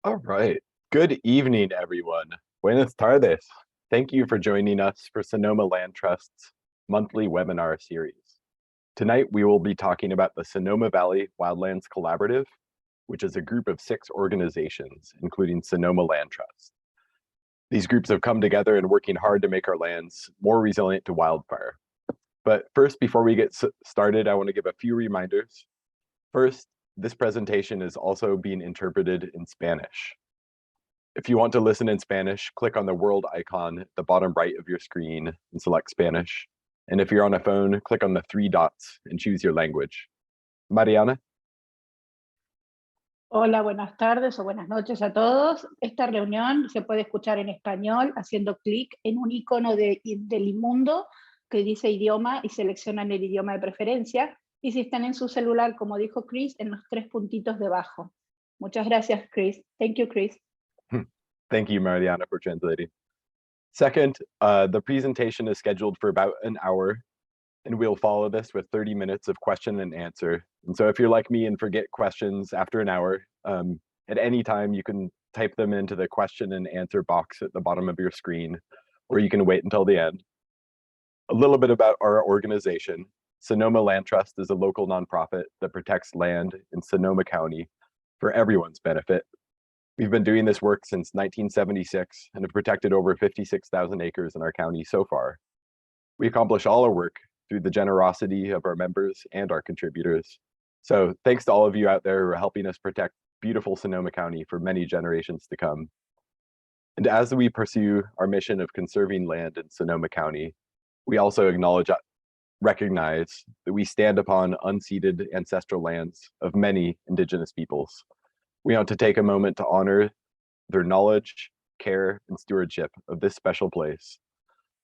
All right. Good evening, everyone. Buenas tardes. Thank you for joining us for Sonoma Land Trust's monthly webinar series. Tonight, we will be talking about the Sonoma Valley Wildlands Collaborative, which is a group of 6 organizations, including Sonoma Land Trust. These groups have come together and working hard to make our lands more resilient to wildfire. But first, before we get started, I want to give a few reminders. First, this presentation is also being interpreted in Spanish. If you want to listen in Spanish, click on the world icon at the bottom right of your screen and select Spanish. And if you're on a phone, click on the 3 dots and choose your language. Mariana? Hola, buenas tardes o buenas noches a todos. Esta reunión se puede escuchar en español haciendo clic en un icono del inmundo que dice idioma y seleccionan el idioma de preferencia. Y si están en su celular, como dijo Chris, en los 3 puntitos debajo. Muchas gracias, Chris. Thank you, Chris. Thank you, Mariana, for translating. Second, the presentation is scheduled for about an hour, and we'll follow this with 30 minutes of question and answer. And so if you're like me and forget questions after an hour, at any time you can type them into the question and answer box at the bottom of your screen, or you can wait until the end. A little bit about our organization. Sonoma Land Trust is a local nonprofit that protects land in Sonoma County for everyone's benefit. We've been doing this work since 1976 and have protected over 56,000 acres in our county so far. We accomplish all our work through the generosity of our members and our contributors. So thanks to all of you out there who are helping us protect beautiful Sonoma County for many generations to come. And as we pursue our mission of conserving land in Sonoma County, we also recognize that we stand upon unceded ancestral lands of many indigenous peoples. We want to take a moment to honor their knowledge, care, and stewardship of this special place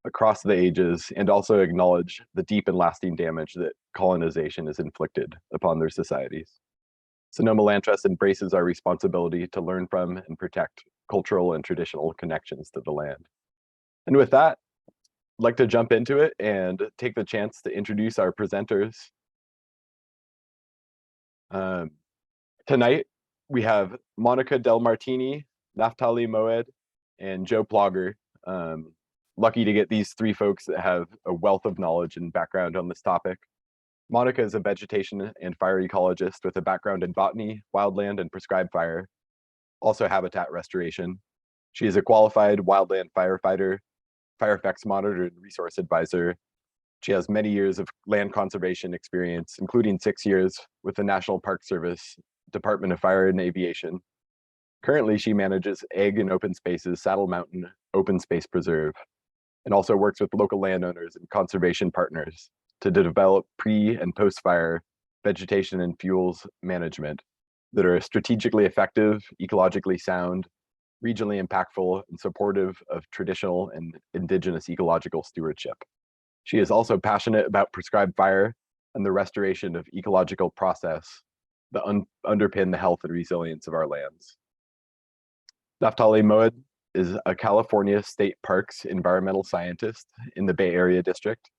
across the ages, and also acknowledge the deep and lasting damage that colonization has inflicted upon their societies. Sonoma Land Trust embraces our responsibility to learn from and protect cultural and traditional connections to the land. And with that, I'd like to jump into it and take the chance to introduce our presenters. Tonight, we have Monica Delmartini, Naftali Moed, and Joe Plaugher. Lucky to get these 3 folks that have a wealth of knowledge and background on this topic. Monica is a vegetation and fire ecologist with a background in botany, wildland, and prescribed fire, also habitat restoration. She is a qualified wildland firefighter, fire effects monitor, and resource advisor. She has many years of land conservation experience, including 6 years with the National Park Service, Department of Fire and Aviation. Currently, she manages Egg and Open Spaces Saddle Mountain Open Space Preserve, and also works with local landowners and conservation partners to develop pre- and post-fire vegetation and fuels management that are strategically effective, ecologically sound, regionally impactful, and supportive of traditional and indigenous ecological stewardship. She is also passionate about prescribed fire and the restoration of ecological process that underpin the health and resilience of our lands. Naftali Moed is a California State Parks environmental scientist in the Bay Area district.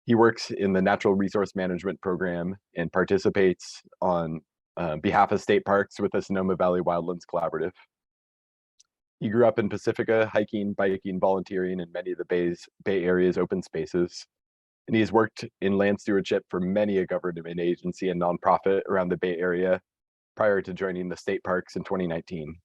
He works in the Natural Resource Management Program and participates on behalf of state parks with the Sonoma Valley Wildlands Collaborative. He grew up in Pacifica, hiking, biking, volunteering in many of the Bay Area's open spaces. And he has worked in land stewardship for many a government agency and nonprofit around the Bay Area prior to joining the state parks in 2019.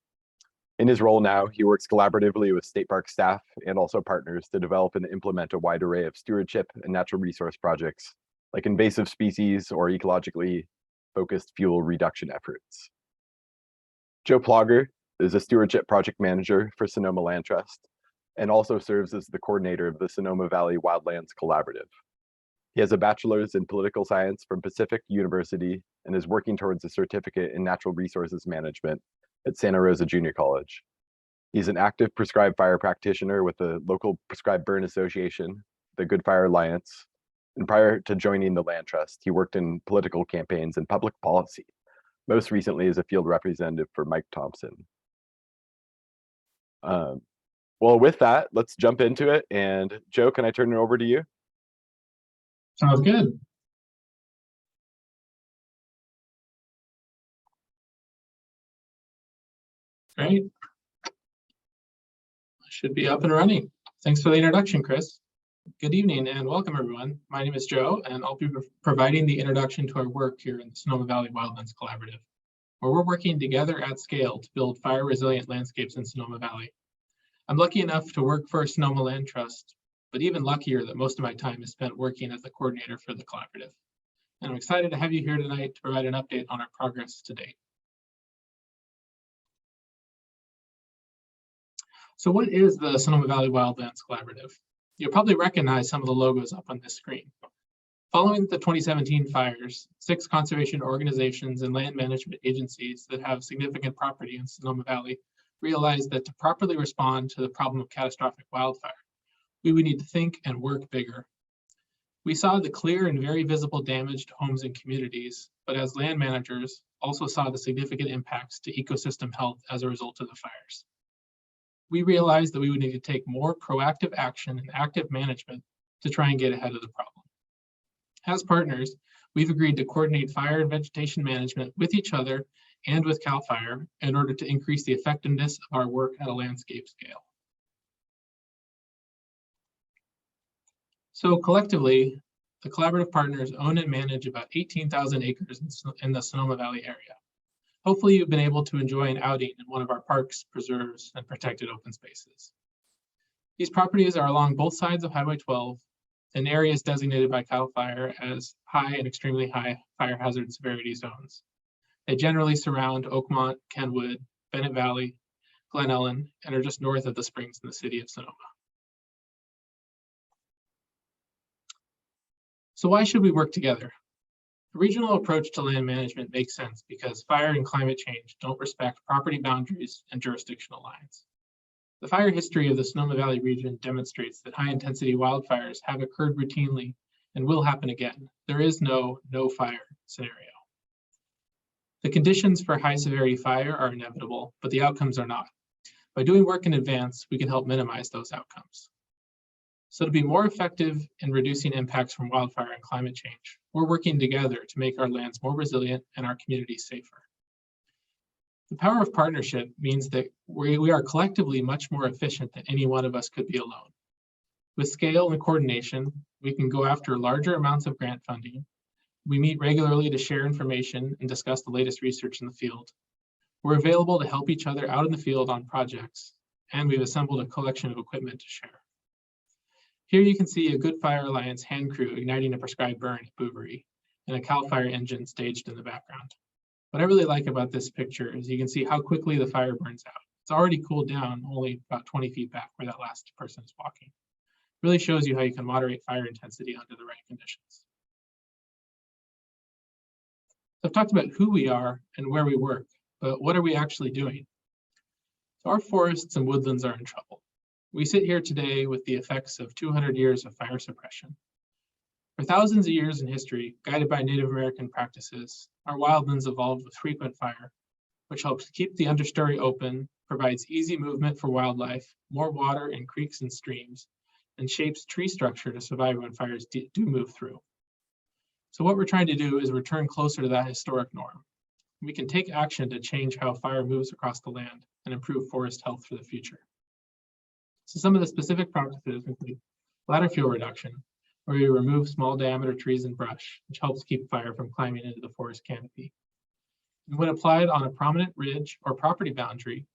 In his role now, he works collaboratively with state park staff and also partners to develop and implement a wide array of stewardship and natural resource projects, like invasive species or ecologically focused fuel reduction efforts. Joe Plaugher is a stewardship project manager for Sonoma Land Trust and also serves as the coordinator of the Sonoma Valley Wildlands Collaborative. He has a bachelor's in political science from Pacific University and is working towards a certificate in natural resources management at Santa Rosa Junior College. He's an active prescribed fire practitioner with the local Prescribed Burn Association, the Good Fire Alliance, and prior to joining the Land Trust, he worked in political campaigns and public policy, most recently as a field representative for Mike Thompson. Well, with that, let's jump into it. And Joe, can I turn it over to you? Sounds good. Great. Should be up and running. Thanks for the introduction, Chris. Good evening and welcome everyone. My name is Joe and I'll be providing the introduction to our work here in the Sonoma Valley Wildlands Collaborative, where we're working together at scale to build fire resilient landscapes in Sonoma Valley. I'm lucky enough to work for Sonoma Land Trust, but even luckier that most of my time is spent working as the coordinator for the collaborative. And I'm excited to have you here tonight to provide an update on our progress to date. So what is the Sonoma Valley Wildlands Collaborative? You'll probably recognize some of the logos up on this screen. Following the 2017 fires, 6 conservation organizations and land management agencies that have significant property in Sonoma Valley realized that to properly respond to the problem of catastrophic wildfire, we would need to think and work bigger. We saw the clear and very visible damage to homes and communities, but as land managers, also saw the significant impacts to ecosystem health as a result of the fires. We realized that we would need to take more proactive action and active management to try and get ahead of the problem. As partners, we've agreed to coordinate fire and vegetation management with each other and with CAL FIRE in order to increase the effectiveness of our work at a landscape scale. So collectively, the collaborative partners own and manage about 18,000 acres in the Sonoma Valley area. Hopefully you've been able to enjoy an outing in one of our parks, preserves, and protected open spaces. These properties are along both sides of Highway 12 in areas designated by CAL FIRE as high and extremely high fire hazard severity zones. They generally surround Oakmont, Kenwood, Bennett Valley, Glen Ellen, and are just north of the springs in the city of Sonoma. So why should we work together? The regional approach to land management makes sense because fire and climate change don't respect property boundaries and jurisdictional lines. The fire history of the Sonoma Valley region demonstrates that high-intensity wildfires have occurred routinely and will happen again. There is no fire scenario. The conditions for high-severity fire are inevitable, but the outcomes are not. By doing work in advance, we can help minimize those outcomes. So to be more effective in reducing impacts from wildfire and climate change, we're working together to make our lands more resilient and our communities safer. The power of partnership means that we are collectively much more efficient than any one of us could be alone. With scale and coordination, we can go after larger amounts of grant funding. We meet regularly to share information and discuss the latest research in the field. We're available to help each other out in the field on projects, and we've assembled a collection of equipment to share. Here you can see a Good Fire Alliance hand crew igniting a prescribed burn at Bouverie and a CAL FIRE engine staged in the background. What I really like about this picture is you can see how quickly the fire burns out. It's already cooled down only about 20 feet back where that last person is walking. It really shows you how you can moderate fire intensity under the right conditions. So I've talked about who we are and where we work, but what are we actually doing? So our forests and woodlands are in trouble. We sit here today with the effects of 200 years of fire suppression. For thousands of years in history, guided by Native American practices, our wildlands evolved with frequent fire, which helps keep the understory open, provides easy movement for wildlife, more water in creeks and streams, and shapes tree structure to survive when fires do move through. So what we're trying to do is return closer to that historic norm. We can take action to change how fire moves across the land and improve forest health for the future. So some of the specific practices include ladder fuel reduction, where we remove small diameter trees and brush, which helps keep fire from climbing into the forest canopy. And when applied on a prominent ridge or property boundary,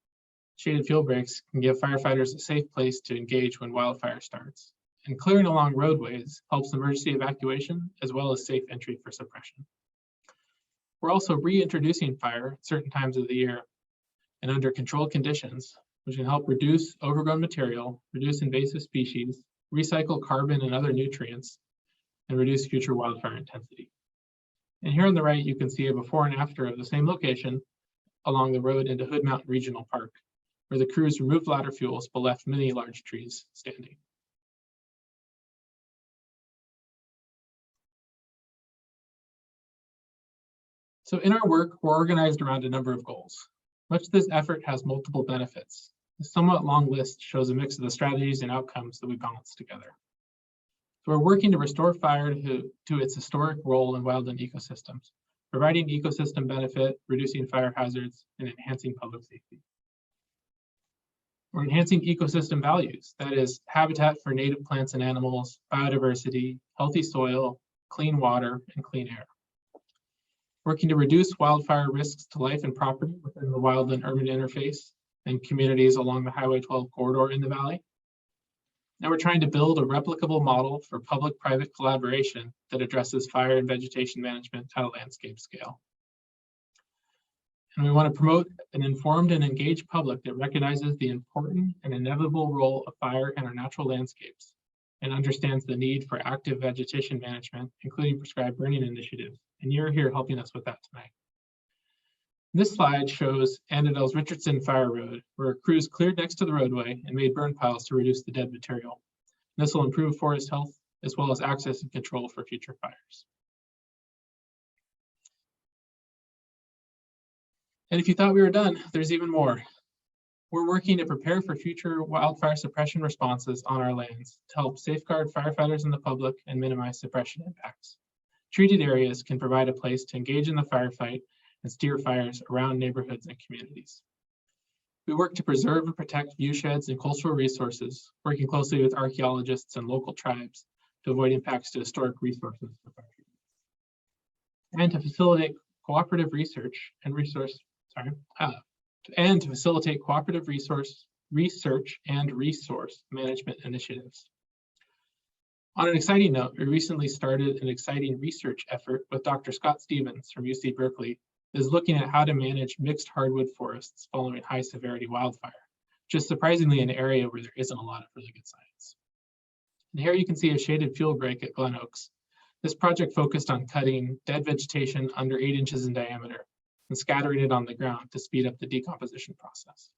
shaded fuel breaks can give firefighters a safe place to engage when wildfire starts. And clearing along roadways helps emergency evacuation as well as safe entry for suppression. We're also reintroducing fire at certain times of the year and under controlled conditions, which can help reduce overgrown material, reduce invasive species, recycle carbon and other nutrients, and reduce future wildfire intensity. And here on the right, you can see a before and after of the same location along the road into Hood Mountain Regional Park, where the crews removed ladder fuels but left many large trees standing. So in our work, we're organized around a number of goals. Much of this effort has multiple benefits. The somewhat long list shows a mix of the strategies and outcomes that we balance together. So we're working to restore fire to its historic role in wildland ecosystems, providing ecosystem benefit, reducing fire hazards, and enhancing public safety. We're enhancing ecosystem values, that is, habitat for native plants and animals, biodiversity, healthy soil, clean water, and clean air. Working to reduce wildfire risks to life and property within the wildland urban interface and communities along the Highway 12 corridor in the valley. Now we're trying to build a replicable model for public-private collaboration that addresses fire and vegetation management at a landscape scale. And we want to promote an informed and engaged public that recognizes the important and inevitable role of fire in our natural landscapes and understands the need for active vegetation management, including prescribed burning initiatives. And you're here helping us with that tonight. This slide shows Annandale's Richardson Fire Road, where crews cleared next to the roadway and made burn piles to reduce the dead material. This will improve forest health as well as access and control for future fires. And if you thought we were done, there's even more. We're working to prepare for future wildfire suppression responses on our lands to help safeguard firefighters and the public and minimize suppression impacts. Treated areas can provide a place to engage in the firefight and steer fires around neighborhoods and communities. We work to preserve and protect viewsheds and cultural resources, working closely with archaeologists and local tribes to avoid impacts to historic resources and to facilitate cooperative research and resource management initiatives. On an exciting note, we recently started an exciting research effort with Dr. Scott Stevens from UC Berkeley that is looking at how to manage mixed hardwood forests following high severity wildfire, which is surprisingly an area where there isn't a lot of really good science. And here you can see a shaded fuel break at Glen Oaks. This project focused on cutting dead vegetation under 8 inches in diameter and scattering it on the ground to speed up the decomposition process.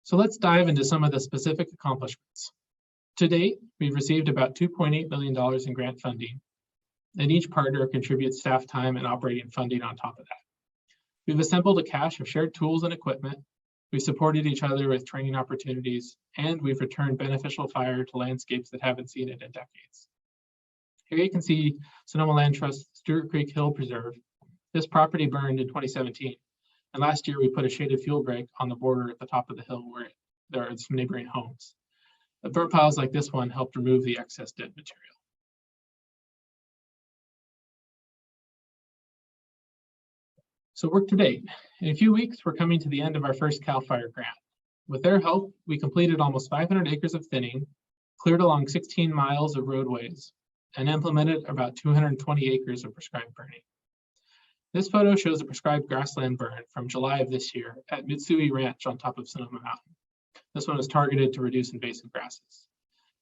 So let's dive into some of the specific accomplishments. To date, we've received about $2.8 million in grant funding, and each partner contributes staff time and operating funding on top of that. We've assembled a cache of shared tools and equipment. We've supported each other with training opportunities, and we've returned beneficial fire to landscapes that haven't seen it in decades. Here you can see Sonoma Land Trust Stewart Creek Hill Preserve. This property burned in 2017. And last year we put a shaded fuel break on the border at the top of the hill where there are some neighboring homes. The burn piles like this one helped remove the excess dead material. So work to date. In a few weeks, we're coming to the end of our first CAL FIRE grant. With their help, we completed almost 500 acres of thinning, cleared along 16 miles of roadways, and implemented about 220 acres of prescribed burning. This photo shows a prescribed grassland burn from July of this year at Mitsui Ranch on top of Sonoma Mountain. This one is targeted to reduce invasive grasses.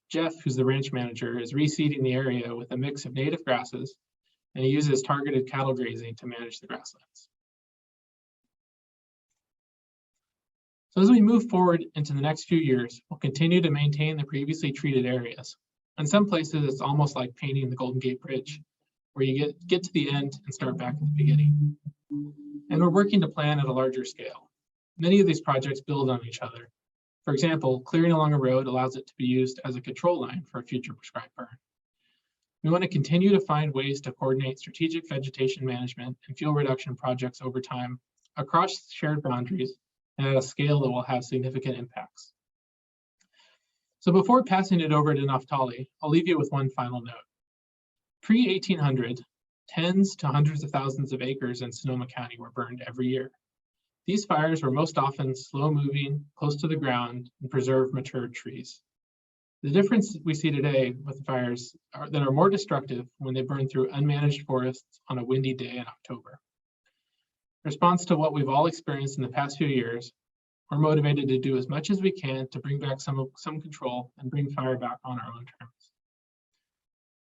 Jeff, who's the ranch manager, is reseeding the area with a mix of native grasses, and he uses targeted cattle grazing to manage the grasslands. So as we move forward into the next few years, we'll continue to maintain the previously treated areas. In some places, it's almost like painting the Golden Gate Bridge, where you get to the end and start back at the beginning. And we're working to plan at a larger scale. Many of these projects build on each other. For example, clearing along a road allows it to be used as a control line for a future prescribed burn. We want to continue to find ways to coordinate strategic vegetation management and fuel reduction projects over time across shared boundaries and at a scale that will have significant impacts. So before passing it over to Naftali, I'll leave you with one final note. Pre-1800, tens to hundreds of thousands of acres in Sonoma County were burned every year. These fires were most often slow-moving, close to the ground, and preserved mature trees. The difference we see today with fires that are more destructive when they burn through unmanaged forests on a windy day in October. In response to what we've all experienced in the past few years, we're motivated to do as much as we can to bring back some control and bring fire back on our own terms.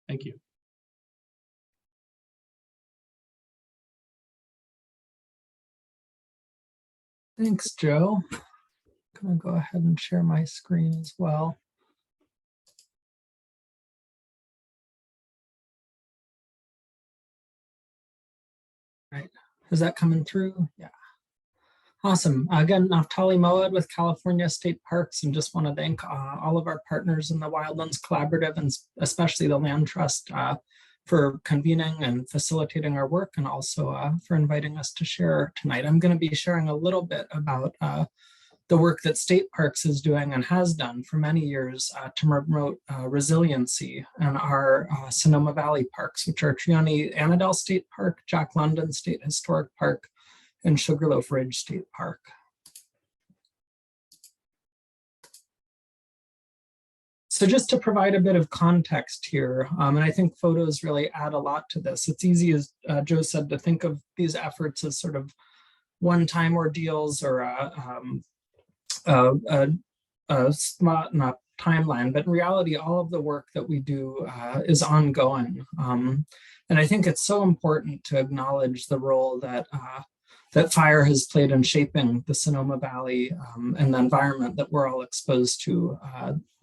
Thank you. Thanks, Joe. I'm going to go ahead and share my screen as well. All right, is that coming through? Yeah. Awesome. Again, Naftali Moed with California State Parks, and just want to thank all of our partners in the Wildlands Collaborative and especially the Land Trust for convening and facilitating our work, and also for inviting us to share tonight. I'm going to be sharing a little bit about the work that State Parks is doing and has done for many years to promote resiliency in our Sonoma Valley parks, which are Trioni Annandale State Park, Jack London State Historic Park, and Sugarloaf Ridge State Park. So just to provide a bit of context here, and I think photos really add a lot to this. It's easy, as Joe said, to think of these efforts as sort of one-time ordeals or a spot in a timeline, but in reality, all of the work that we do is ongoing. And I think it's so important to acknowledge the role that that fire has played in shaping the Sonoma Valley and the environment that we're all exposed to.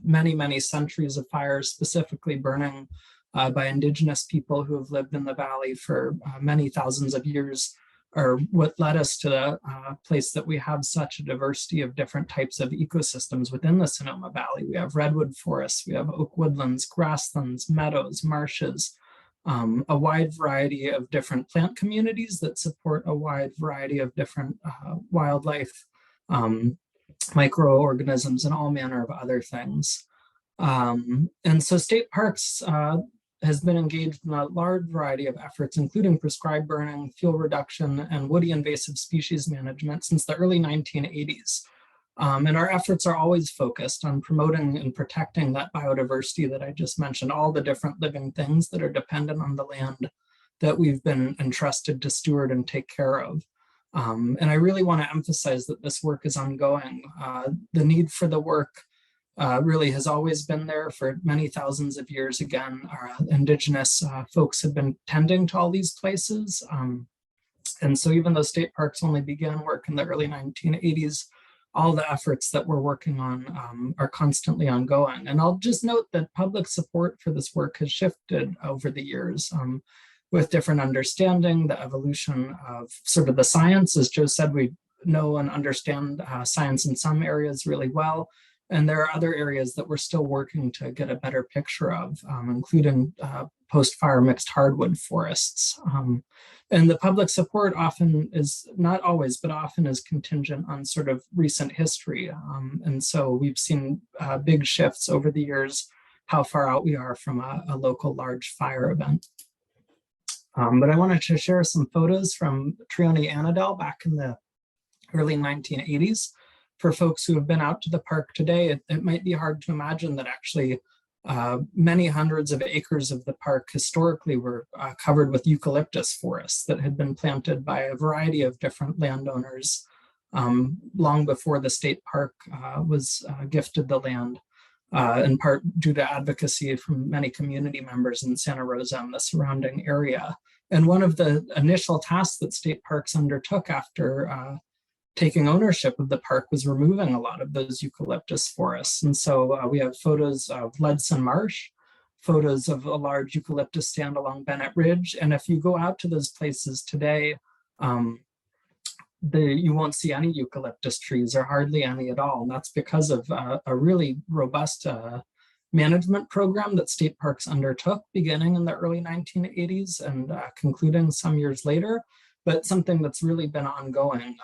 Many, many centuries of fires, specifically burning by indigenous people who have lived in the valley for many thousands of years, are what led us to the place that we have such a diversity of different types of ecosystems within the Sonoma Valley. We have redwood forests, we have oak woodlands, grasslands, meadows, marshes, a wide variety of different plant communities that support a wide variety of different wildlife, microorganisms, and all manner of other things. And so State Parks has been engaged in a large variety of efforts, including prescribed burning, fuel reduction, and woody invasive species management since the early 1980s. And our efforts are always focused on promoting and protecting that biodiversity that I just mentioned, all the different living things that are dependent on the land that we've been entrusted to steward and take care of. And I really want to emphasize that this work is ongoing. The need for the work really has always been there for many thousands of years. Again, our indigenous folks have been tending to all these places. And so even though State Parks only began work in the early 1980s, all the efforts that we're working on are constantly ongoing. And I'll just note that public support for this work has shifted over the years with different understanding, the evolution of sort of the science. As Joe said, we know and understand science in some areas really well. And there are other areas that we're still working to get a better picture of, including post-fire mixed hardwood forests. And the public support often is, not always, but often is contingent on sort of recent history. And so we've seen big shifts over the years, how far out we are from a local large fire event. But I wanted to share some photos from Trioni Annandale back in the early 1980s. For folks who have been out to the park today, it might be hard to imagine that actually many hundreds of acres of the park historically were covered with eucalyptus forests that had been planted by a variety of different landowners long before the state park was gifted the land, in part due to advocacy from many community members in Santa Rosa and the surrounding area. And one of the initial tasks that state parks undertook after taking ownership of the park was removing a lot of those eucalyptus forests. And so we have photos of Ledson Marsh, photos of a large eucalyptus stand along Bennett Ridge. And if you go out to those places today, you won't see any eucalyptus trees or hardly any at all. And that's because of a really robust management program that state parks undertook beginning in the early 1980s and concluding some years later. But something that's really been ongoing.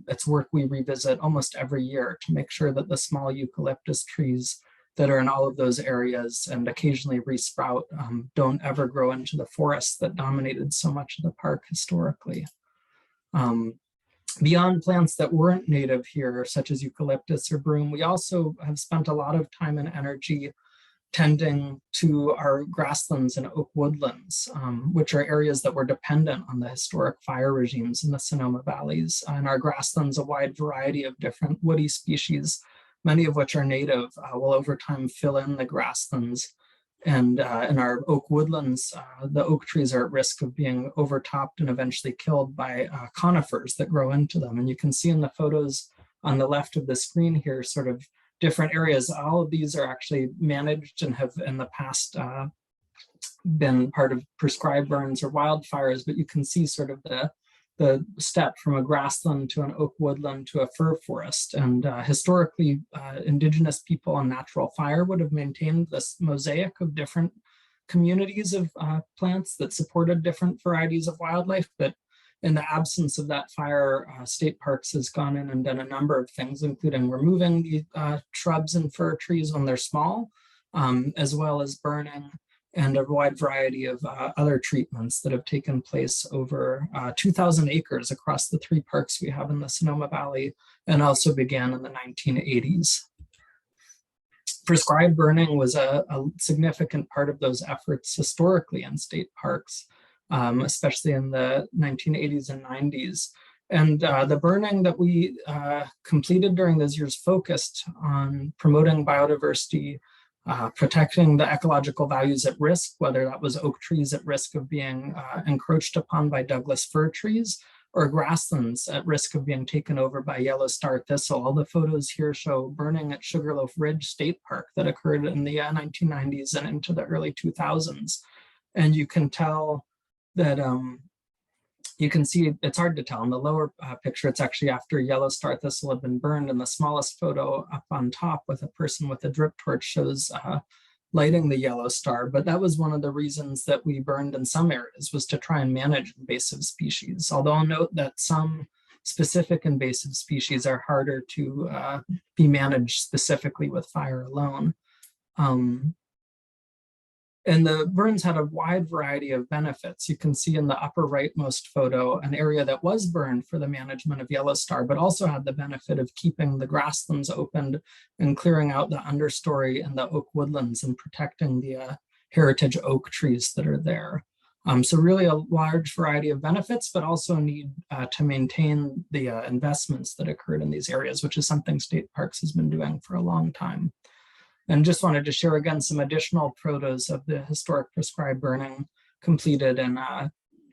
It's work we revisit almost every year to make sure that the small eucalyptus trees that are in all of those areas and occasionally resprout don't ever grow into the forests that dominated so much of the park historically. Beyond plants that weren't native here, such as eucalyptus or broom, we also have spent a lot of time and energy tending to our grasslands and oak woodlands, which are areas that were dependent on the historic fire regimes in the Sonoma Valleys. And our grasslands, a wide variety of different woody species, many of which are native, will over time fill in the grasslands. And in our oak woodlands, the oak trees are at risk of being overtopped and eventually killed by conifers that grow into them. And you can see in the photos on the left of the screen here, sort of different areas. All of these are actually managed and have in the past been part of prescribed burns or wildfires, but you can see sort of the step from a grassland to an oak woodland to a fir forest. And historically, indigenous people on natural fire would have maintained this mosaic of different communities of plants that supported different varieties of wildlife, but in the absence of that fire, state parks has gone in and done a number of things, including removing the shrubs and fir trees when they're small, as well as burning, and a wide variety of other treatments that have taken place over 2,000 acres across the 3 parks we have in the Sonoma Valley, and also began in the 1980s. Prescribed burning was a significant part of those efforts historically in state parks, especially in the 1980s and 90s. And the burning that we completed during those years focused on promoting biodiversity, protecting the ecological values at risk, whether that was oak trees at risk of being encroached upon by Douglas fir trees, or grasslands at risk of being taken over by yellow star thistle. All the photos here show burning at Sugarloaf Ridge State Park that occurred in the 1990s and into the early 2000s. And you can tell that, you can see, it's hard to tell in the lower picture, it's actually after yellow star thistle had been burned, and the smallest photo up on top with a person with a drip torch shows lighting the yellow star. But that was one of the reasons that we burned in some areas, was to try and manage invasive species. Although I'll note that some specific invasive species are harder to be managed specifically with fire alone. And the burns had a wide variety of benefits. You can see in the upper rightmost photo an area that was burned for the management of yellow star, but also had the benefit of keeping the grasslands open and clearing out the understory and the oak woodlands and protecting the heritage oak trees that are there. So really a large variety of benefits, but also need to maintain the investments that occurred in these areas, which is something State Parks has been doing for a long time. And just wanted to share again some additional photos of the historic prescribed burning completed. And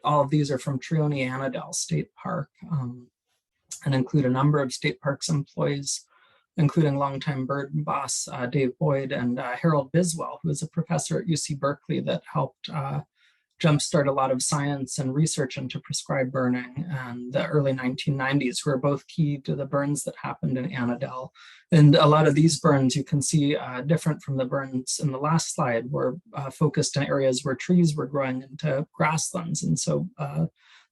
all of these are from Trioni-Annandale State Park, and include a number of State Parks employees, including longtime bird boss Dave Boyd and Harold Biswell, who is a professor at UC Berkeley that helped jumpstart a lot of science and research into prescribed burning in the early 1990s, who are both key to the burns that happened in Annandale. And a lot of these burns you can see different from the burns in the last slide, were focused in areas where trees were growing into grasslands. And so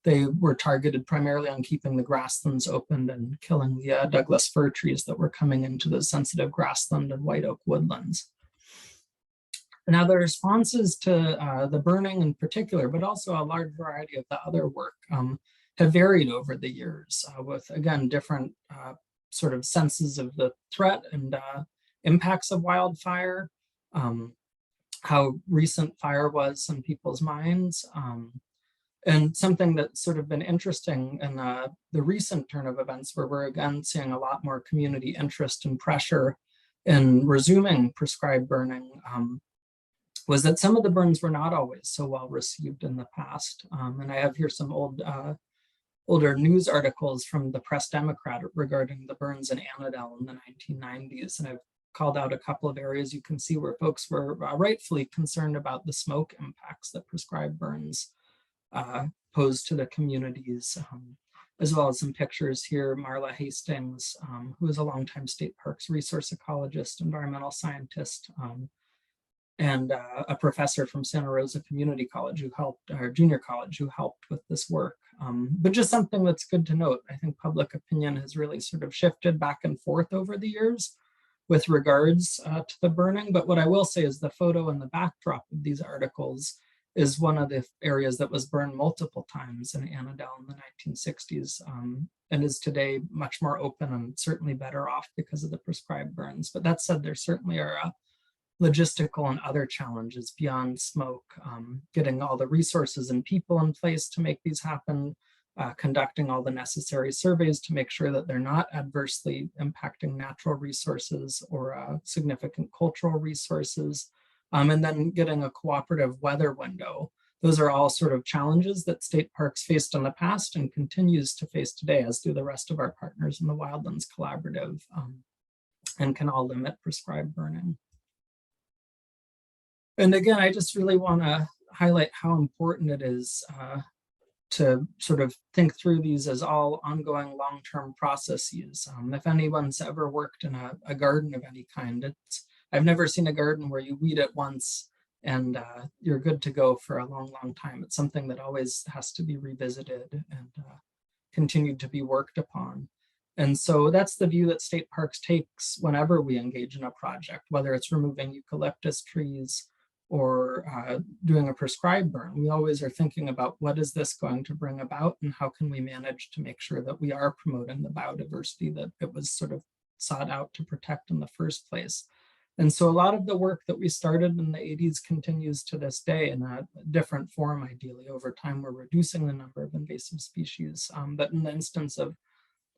they were targeted primarily on keeping the grasslands open and killing the Douglas fir trees that were coming into the sensitive grassland and white oak woodlands. Now, the responses to the burning in particular, but also a large variety of the other work, have varied over the years with, again, different sort of senses of the threat and impacts of wildfire, how recent fire was in people's minds. And something that's sort of been interesting in the recent turn of events, where we're again seeing a lot more community interest and pressure in resuming prescribed burning, was that some of the burns were not always so well received in the past. And I have here some older news articles from the Press Democrat regarding the burns in Annandale in the 1990s. And I've called out a couple of areas you can see where folks were rightfully concerned about the smoke impacts that prescribed burns pose to the communities, as well as some pictures here. Marla Hastings, who is a longtime State Parks resource ecologist, environmental scientist, and a professor from Santa Rosa Community College who helped, or junior college, who helped with this work. But just something that's good to note, I think public opinion has really sort of shifted back and forth over the years with regards to the burning. But what I will say is the photo in the backdrop of these articles is one of the areas that was burned multiple times in Annandale in the 1960s, and is today much more open and certainly better off because of the prescribed burns. But that said, there certainly are logistical and other challenges beyond smoke, getting all the resources and people in place to make these happen, conducting all the necessary surveys to make sure that they're not adversely impacting natural resources or significant cultural resources, and then getting a cooperative weather window. Those are all sort of challenges that State Parks faced in the past and continues to face today, as do the rest of our partners in the Wildlands Collaborative, and can all limit prescribed burning. And again, I just really want to highlight how important it is to sort of think through these as all ongoing long-term processes. If anyone's ever worked in a garden of any kind, I've never seen a garden where you weed it once and you're good to go for a long, long time. It's something that always has to be revisited and continued to be worked upon. And so that's the view that state parks takes whenever we engage in a project, whether it's removing eucalyptus trees or doing a prescribed burn. We always are thinking about what is this going to bring about and how can we manage to make sure that we are promoting the biodiversity that it was sort of sought out to protect in the first place. And so a lot of the work that we started in the 80s continues to this day in a different form. Ideally, over time, we're reducing the number of invasive species. But in the instance of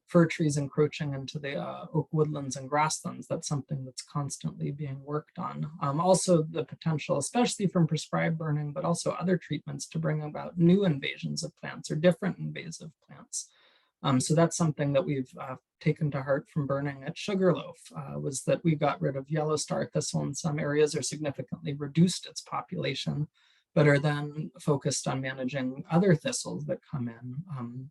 fir trees encroaching into the oak woodlands and grasslands, that's something that's constantly being worked on. Also the potential, especially from prescribed burning, but also other treatments to bring about new invasions of plants or different invasive plants. So that's something that we've taken to heart from burning at Sugarloaf, was that we got rid of yellow star thistle in some areas, or significantly reduced its population, but are then focused on managing other thistles that come in.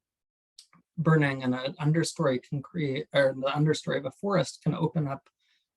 Burning in an understory can create, or the understory of a forest can open up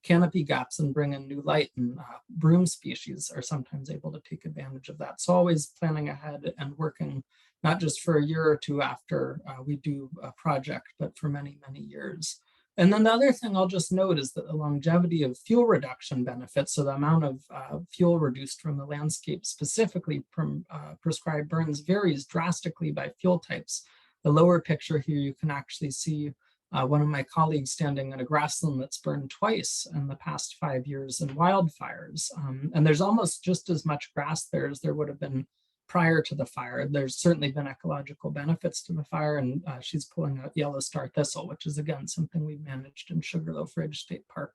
canopy gaps and bring in new light, and broom species are sometimes able to take advantage of that. So always planning ahead and working not just for a year or two after we do a project, but for many, many years. And then the other thing I'll just note is that the longevity of fuel reduction benefits, so the amount of fuel reduced from the landscape, specifically from prescribed burns, varies drastically by fuel types. The lower picture here, you can actually see one of my colleagues standing in a grassland that's burned twice in the past 5 years in wildfires. And there's almost just as much grass there as there would have been prior to the fire. There's certainly been ecological benefits to the fire, and she's pulling out yellow star thistle, which is again something we've managed in Sugarloaf Ridge State Park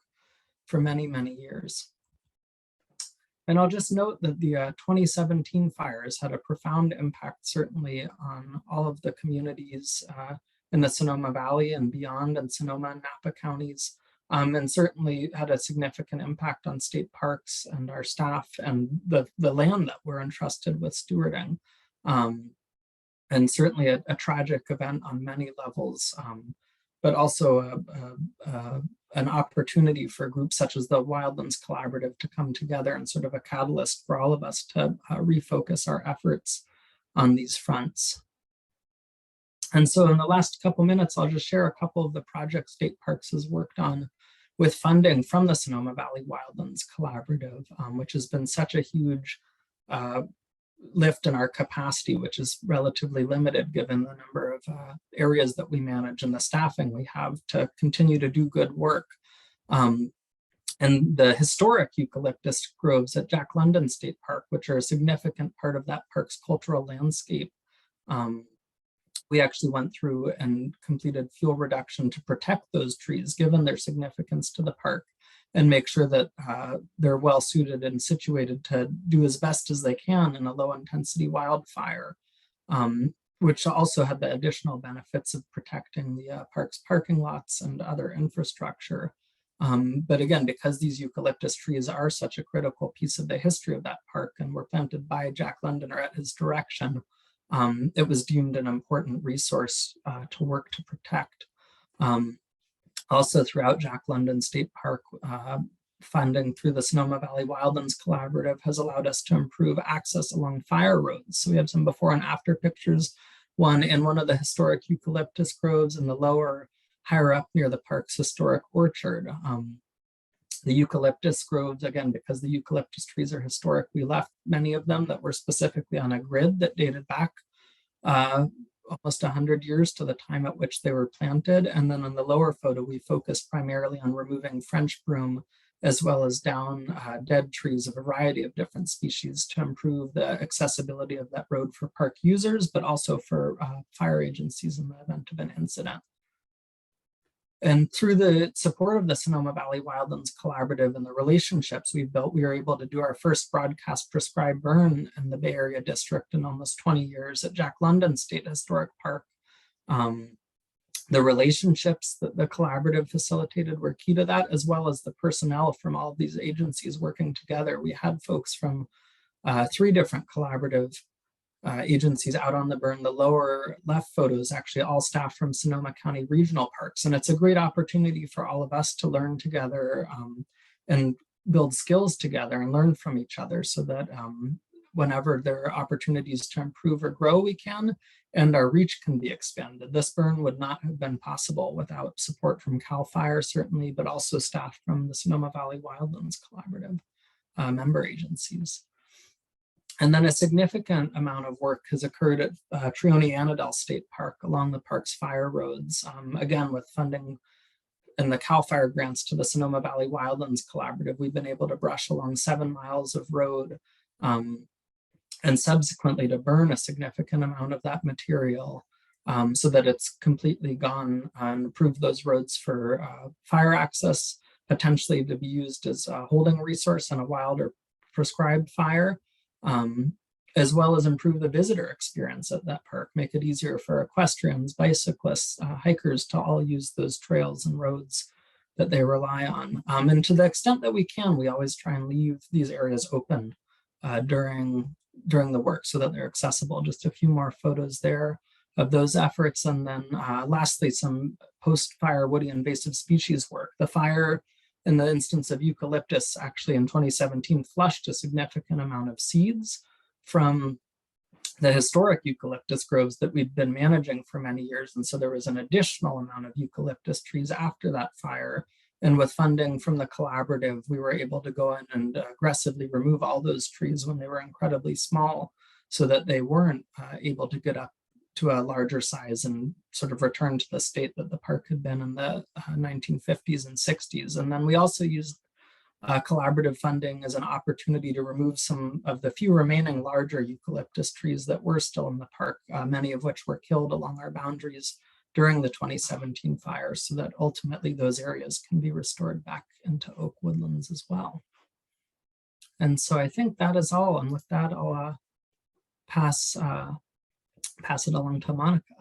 for many, many years. And I'll just note that the 2017 fires had a profound impact, certainly on all of the communities in the Sonoma Valley and beyond, and Sonoma and Napa counties, and certainly had a significant impact on state parks and our staff and the land that we're entrusted with stewarding. And certainly a tragic event on many levels, but also an opportunity for groups such as the Wildlands Collaborative to come together and sort of a catalyst for all of us to refocus our efforts on these fronts. And so in the last couple minutes, I'll just share a couple of the projects State Parks has worked on with funding from the Sonoma Valley Wildlands Collaborative, which has been such a huge lift in our capacity, which is relatively limited given the number of areas that we manage and the staffing we have to continue to do good work. And the historic eucalyptus groves at Jack London State Park, which are a significant part of that park's cultural landscape, we actually went through and completed fuel reduction to protect those trees, given their significance to the park, and make sure that they're well suited and situated to do as best as they can in a low intensity wildfire, which also had the additional benefits of protecting the park's parking lots and other infrastructure. But again, because these eucalyptus trees are such a critical piece of the history of that park and were planted by Jack London or at his direction, it was deemed an important resource to work to protect. Also throughout Jack London State Park, funding through the Sonoma Valley Wildlands Collaborative has allowed us to improve access along fire roads. So we have some before and after pictures, one in one of the historic eucalyptus groves in the lower, higher up near the park's historic orchard. The eucalyptus groves, again, because the eucalyptus trees are historic, we left many of them that were specifically on a grid that dated back almost 100 years to the time at which they were planted. And then on the lower photo, we focused primarily on removing French broom, as well as down dead trees of a variety of different species to improve the accessibility of that road for park users, but also for fire agencies in the event of an incident. And through the support of the Sonoma Valley Wildlands Collaborative and the relationships we've built, we were able to do our first broadcast prescribed burn in the Bay Area district in almost 20 years at Jack London State Historic Park. The relationships that the collaborative facilitated were key to that, as well as the personnel from all of these agencies working together. We had folks from 3 different collaborative agencies out on the burn. The lower left photos actually all staff from Sonoma County Regional Parks. And it's a great opportunity for all of us to learn together and build skills together and learn from each other so that whenever there are opportunities to improve or grow, we can, and our reach can be expanded. This burn would not have been possible without support from CAL FIRE, certainly, but also staff from the Sonoma Valley Wildlands Collaborative member agencies. And then a significant amount of work has occurred at Trioni-Annandale State Park along the park's fire roads, again, with funding and the CAL FIRE grants to the Sonoma Valley Wildlands Collaborative. We've been able to brush along 7 miles of road and subsequently to burn a significant amount of that material so that it's completely gone and improve those roads for fire access, potentially to be used as a holding resource in a wild or prescribed fire, as well as improve the visitor experience at that park, make it easier for equestrians, bicyclists, hikers to all use those trails and roads that they rely on. And to the extent that we can, we always try and leave these areas open during the work so that they're accessible. Just a few more photos there of those efforts. And then lastly, some post-fire woody invasive species work. The fire in the instance of eucalyptus actually in 2017 flushed a significant amount of seeds from the historic eucalyptus groves that we'd been managing for many years. And so there was an additional amount of eucalyptus trees after that fire. And with funding from the collaborative, we were able to go in and aggressively remove all those trees when they were incredibly small so that they weren't able to get up to a larger size and sort of return to the state that the park had been in the 1950s and 60s. And then we also used collaborative funding as an opportunity to remove some of the few remaining larger eucalyptus trees that were still in the park, many of which were killed along our boundaries during the 2017 fires, so that ultimately those areas can be restored back into oak woodlands as well. And so I think that is all. And with that, I'll pass it along to Monica.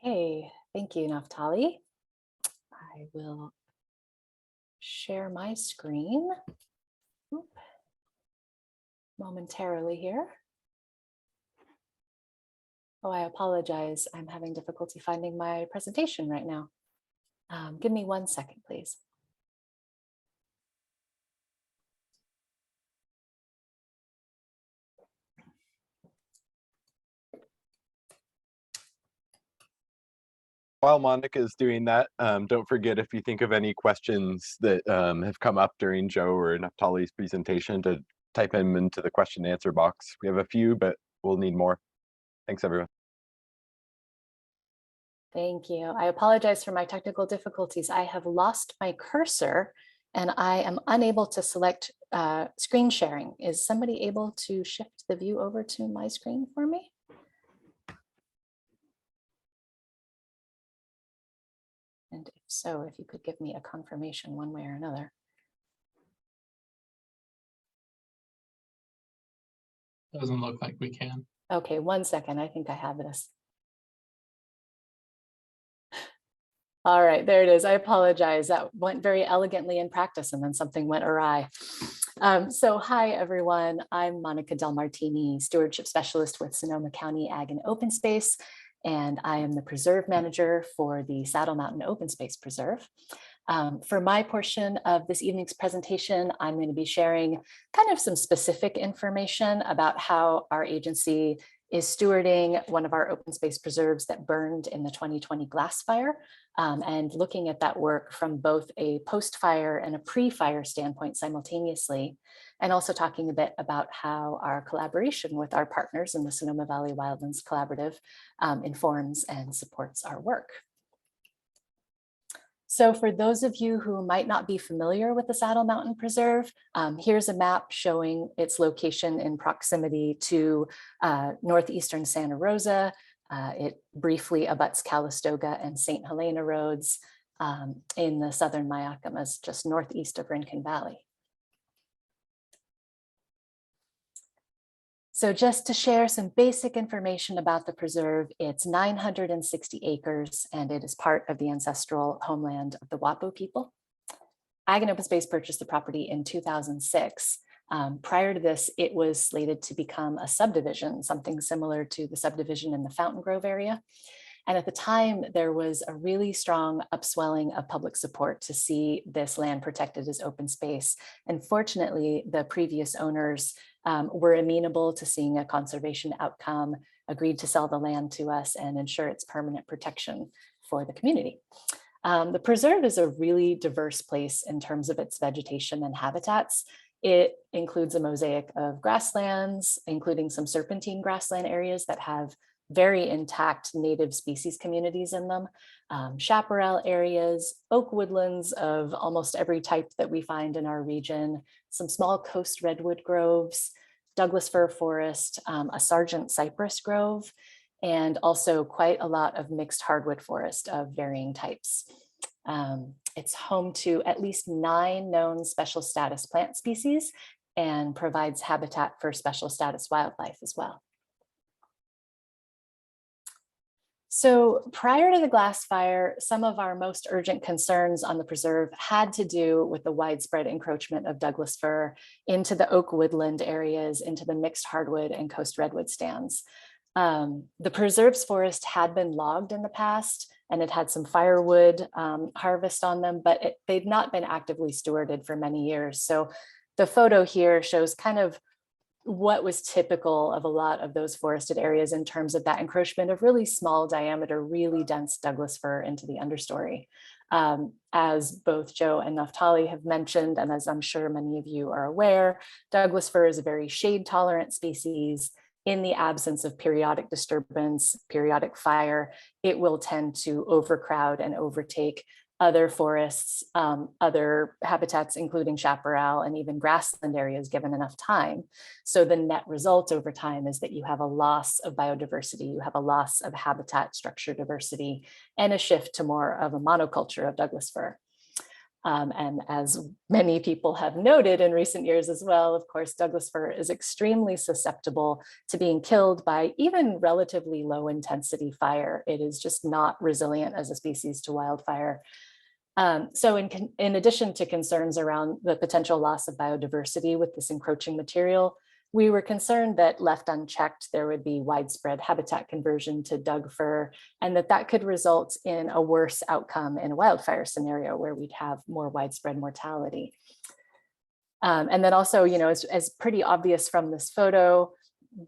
Hey, thank you, Naftali. I will share my screen momentarily here. Oh, I apologize. I'm having difficulty finding my presentation right now. Give me 1 second, please. While Monica is doing that, don't forget, if you think of any questions that have come up during Joe or Naftali's presentation, to type them into the question and answer box. We have a few, but we'll need more. Thanks, everyone. Thank you. I apologize for my technical difficulties. I have lost my cursor and I am unable to select screen sharing. Is somebody able to shift the view over to my screen for me? And if so, if you could give me a confirmation one way or another. Doesn't look like we can. Okay, 1 second. I think I have this. All right, there it is. I apologize. That went very elegantly in practice and then something went awry. So hi, everyone. I'm Monica Delmartini, Stewardship Specialist with Sonoma County Ag and Open Space, and I am the Preserve Manager for the Saddle Mountain Open Space Preserve. For my portion of this evening's presentation, I'm going to be sharing kind of some specific information about how our agency is stewarding one of our open space preserves that burned in the 2020 glass fire, and looking at that work from both a post-fire and a pre-fire standpoint simultaneously, and also talking a bit about how our collaboration with our partners in the Sonoma Valley Wildlands Collaborative informs and supports our work. So for those of you who might not be familiar with the Saddle Mountain Preserve, here's a map showing its location in proximity to northeastern Santa Rosa. It briefly abuts Calistoga and St. Helena roads in the southern Mayacamas, just northeast of Rincon Valley. So just to share some basic information about the preserve, it's 960 acres and it is part of the ancestral homeland of the Wapo people. Ag and Open Space purchased the property in 2006. Prior to this, it was slated to become a subdivision, something similar to the subdivision in the Fountain Grove area. And at the time, there was a really strong upswelling of public support to see this land protected as open space. And fortunately, the previous owners were amenable to seeing a conservation outcome, agreed to sell the land to us and ensure its permanent protection for the community. The preserve is a really diverse place in terms of its vegetation and habitats. It includes a mosaic of grasslands, including some serpentine grassland areas that have very intact native species communities in them, chaparral areas, oak woodlands of almost every type that we find in our region, some small coast redwood groves, Douglas fir forest, a sargent cypress grove, and also quite a lot of mixed hardwood forest of varying types. It's home to at least 9 known special status plant species and provides habitat for special status wildlife as well. So prior to the glass fire, some of our most urgent concerns on the preserve had to do with the widespread encroachment of Douglas fir into the oak woodland areas, into the mixed hardwood and coast redwood stands. The preserve's forest had been logged in the past, and it had some firewood harvest on them, but they'd not been actively stewarded for many years. So the photo here shows kind of what was typical of a lot of those forested areas in terms of that encroachment of really small diameter, really dense Douglas fir into the understory. As both Joe and Naftali have mentioned, and as I'm sure many of you are aware, Douglas fir is a very shade tolerant species. In the absence of periodic disturbance, periodic fire, it will tend to overcrowd and overtake other forests, other habitats, including chaparral and even grassland areas given enough time. So the net result over time is that you have a loss of biodiversity, you have a loss of habitat structure diversity, and a shift to more of a monoculture of Douglas fir. And as many people have noted in recent years as well, of course, Douglas fir is extremely susceptible to being killed by even relatively low intensity fire. It is just not resilient as a species to wildfire. So in addition to concerns around the potential loss of biodiversity with this encroaching material, we were concerned that left unchecked, there would be widespread habitat conversion to Doug fir, and that could result in a worse outcome in a wildfire scenario where we'd have more widespread mortality. And then also, you know, as pretty obvious from this photo,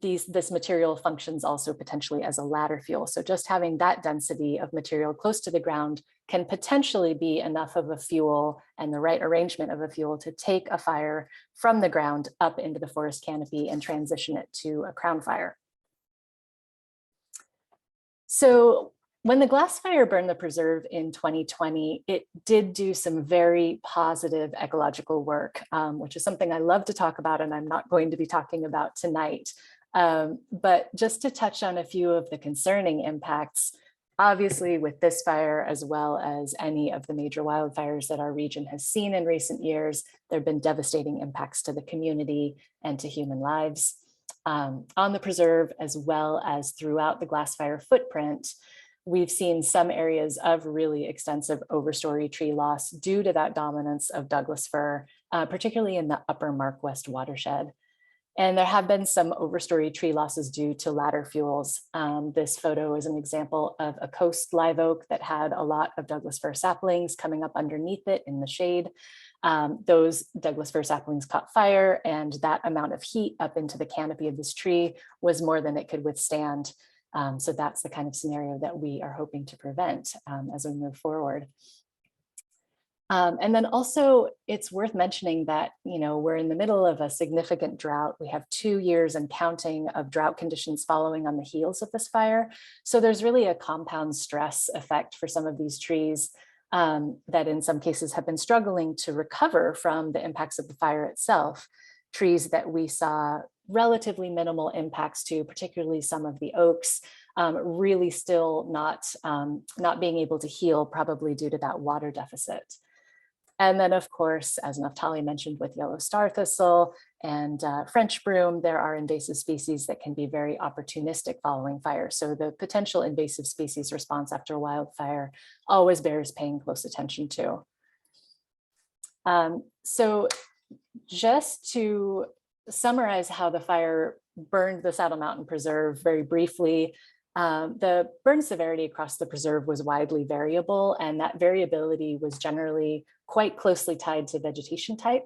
this material functions also potentially as a ladder fuel. So just having that density of material close to the ground can potentially be enough of a fuel and the right arrangement of a fuel to take a fire from the ground up into the forest canopy and transition it to a crown fire. So when the glass fire burned the preserve in 2020, it did do some very positive ecological work, which is something I love to talk about and I'm not going to be talking about tonight. But just to touch on a few of the concerning impacts, obviously with this fire, as well as any of the major wildfires that our region has seen in recent years, there have been devastating impacts to the community and to human lives. On the preserve, as well as throughout the glass fire footprint, we've seen some areas of really extensive overstory tree loss due to that dominance of Douglas fir, particularly in the upper Mark West watershed. And there have been some overstory tree losses due to ladder fuels. This photo is an example of a coast live oak that had a lot of Douglas fir saplings coming up underneath it in the shade. Those Douglas fir saplings caught fire, and that amount of heat up into the canopy of this tree was more than it could withstand. So that's the kind of scenario that we are hoping to prevent as we move forward. And then also it's worth mentioning that, you know, we're in the middle of a significant drought. We have 2 years and counting of drought conditions following on the heels of this fire. So there's really a compound stress effect for some of these trees that in some cases have been struggling to recover from the impacts of the fire itself. Trees that we saw relatively minimal impacts to, particularly some of the oaks, really still not being able to heal, probably due to that water deficit. And then, of course, as Naftali mentioned, with yellow star thistle and French broom, there are invasive species that can be very opportunistic following fire. So the potential invasive species response after wildfire always bears paying close attention to. So just to summarize how the fire burned the Saddle Mountain Preserve very briefly, The burn severity across the preserve was widely variable, and that variability was generally quite closely tied to vegetation type.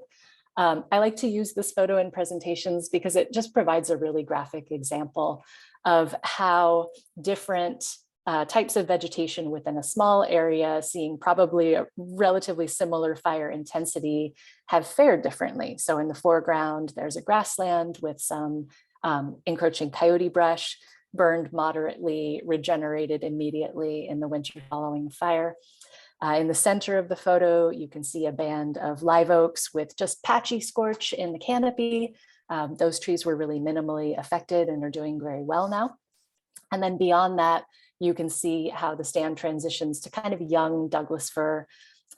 I like to use this photo in presentations because it just provides a really graphic example of how different types of vegetation within a small area, seeing probably a relatively similar fire intensity, have fared differently. So in the foreground, there's a grassland with some encroaching coyote brush, burned moderately, regenerated immediately in the winter following the fire. In the center of the photo, you can see a band of live oaks with just patchy scorch in the canopy. Those trees were really minimally affected and are doing very well now. And then beyond that, you can see how the stand transitions to kind of young Douglas fir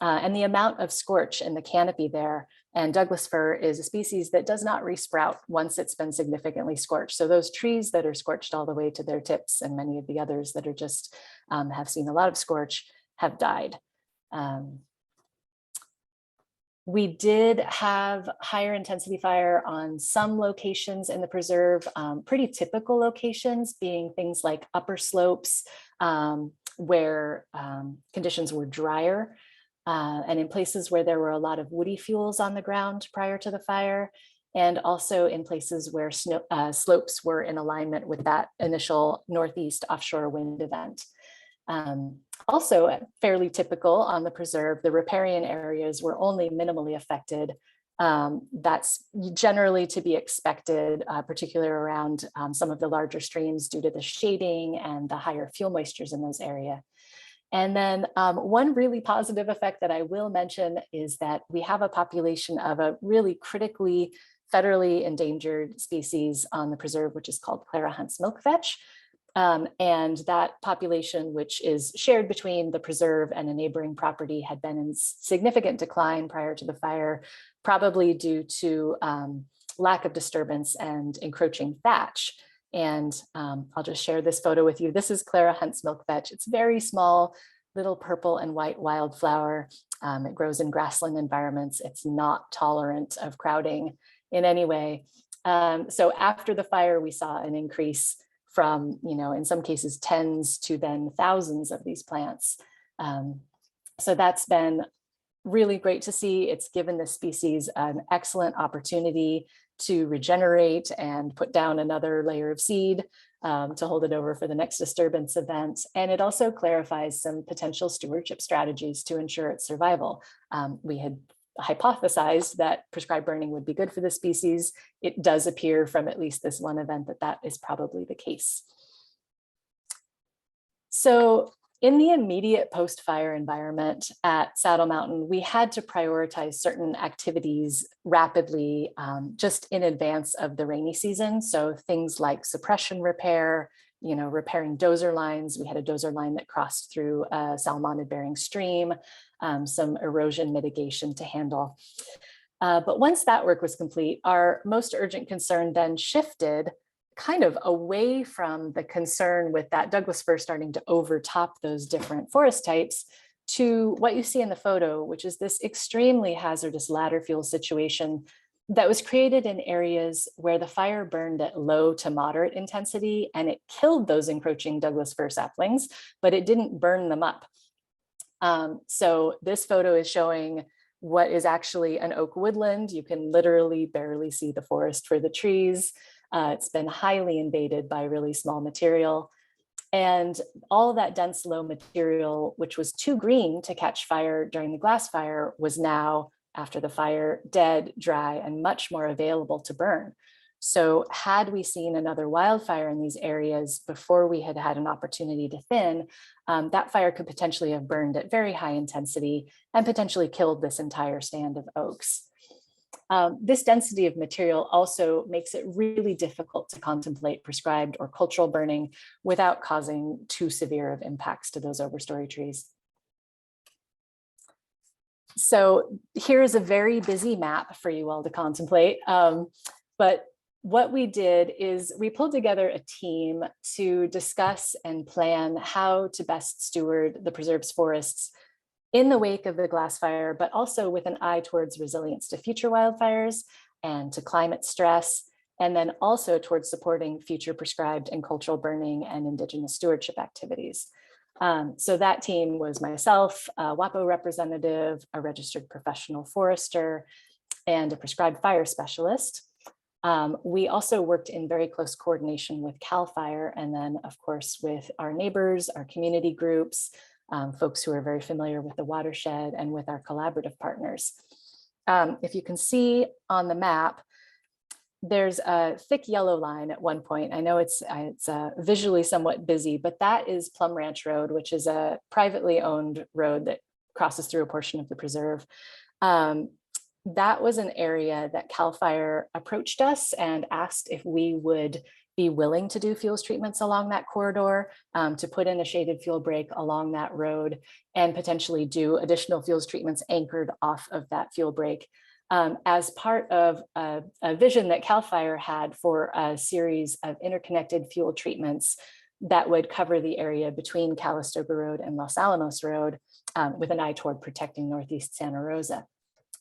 and the amount of scorch in the canopy there. And Douglas fir is a species that does not resprout once it's been significantly scorched. So those trees that are scorched all the way to their tips, and many of the others that are just have seen a lot of scorch, have died. We did have higher intensity fire on some locations in the preserve, pretty typical locations being things like upper slopes where conditions were drier, and in places where there were a lot of woody fuels on the ground prior to the fire, and also in places where slopes were in alignment with that initial northeast offshore wind event. Also fairly typical on the preserve, the riparian areas were only minimally affected. That's generally to be expected, particularly around some of the larger streams due to the shading and the higher fuel moistures in those areas. And then one really positive effect that I will mention is that we have a population of a really critically federally endangered species on the preserve, which is called Clara Hunt's milkvetch. And that population, which is shared between the preserve and a neighboring property, had been in significant decline prior to the fire, probably due to lack of disturbance and encroaching thatch. And I'll just share this photo with you. This is Clara Hunt's milkvetch. It's very small, little purple and white wildflower. It grows in grassland environments. It's not tolerant of crowding in any way. So after the fire, we saw an increase from, in some cases, tens to then thousands of these plants. So that's been really great to see. It's given the species an excellent opportunity to regenerate and put down another layer of seed to hold it over for the next disturbance event. And it also clarifies some potential stewardship strategies to ensure its survival. We had hypothesized that prescribed burning would be good for the species. It does appear from at least this one event that that is probably the case. So in the immediate post-fire environment at Saddle Mountain, we had to prioritize certain activities rapidly just in advance of the rainy season. So things like suppression repair, repairing dozer lines. We had a dozer line that crossed through a salmonid-bearing stream, some erosion mitigation to handle. But once that work was complete, our most urgent concern then shifted kind of away from the concern with that Douglas fir starting to overtop those different forest types to what you see in the photo, which is this extremely hazardous ladder fuel situation that was created in areas where the fire burned at low to moderate intensity, and it killed those encroaching Douglas fir saplings, but it didn't burn them up. So this photo is showing what is actually an oak woodland. You can literally barely see the forest for the trees. It's been highly invaded by really small material. And all of that dense low material, which was too green to catch fire during the glass fire, was now, after the fire, dead, dry, and much more available to burn. So had we seen another wildfire in these areas before we had had an opportunity to thin, that fire could potentially have burned at very high intensity and potentially killed this entire stand of oaks. This density of material also makes it really difficult to contemplate prescribed or cultural burning without causing too severe of impacts to those overstory trees. So here's a very busy map for you all to contemplate. But what we did is we pulled together a team to discuss and plan how to best steward the preserve's forests in the wake of the glass fire, but also with an eye towards resilience to future wildfires and to climate stress, and then also towards supporting future prescribed and cultural burning and indigenous stewardship activities. So that team was myself, a WAPO representative, a registered professional forester, and a prescribed fire specialist. We also worked in very close coordination with CAL FIRE, and then of course with our neighbors, our community groups, folks who are very familiar with the watershed, and with our collaborative partners. If you can see on the map, there's a thick yellow line at one point. I know it's visually somewhat busy, but that is Plum Ranch Road, which is a privately owned road that crosses through a portion of the preserve. That was an area that CAL FIRE approached us and asked if we would be willing to do fuels treatments along that corridor, to put in a shaded fuel break along that road, and potentially do additional fuels treatments anchored off of that fuel break, as part of a vision that CAL FIRE had for a series of interconnected fuel treatments that would cover the area between Calistoga Road and Los Alamos Road, with an eye toward protecting Northeast Santa Rosa.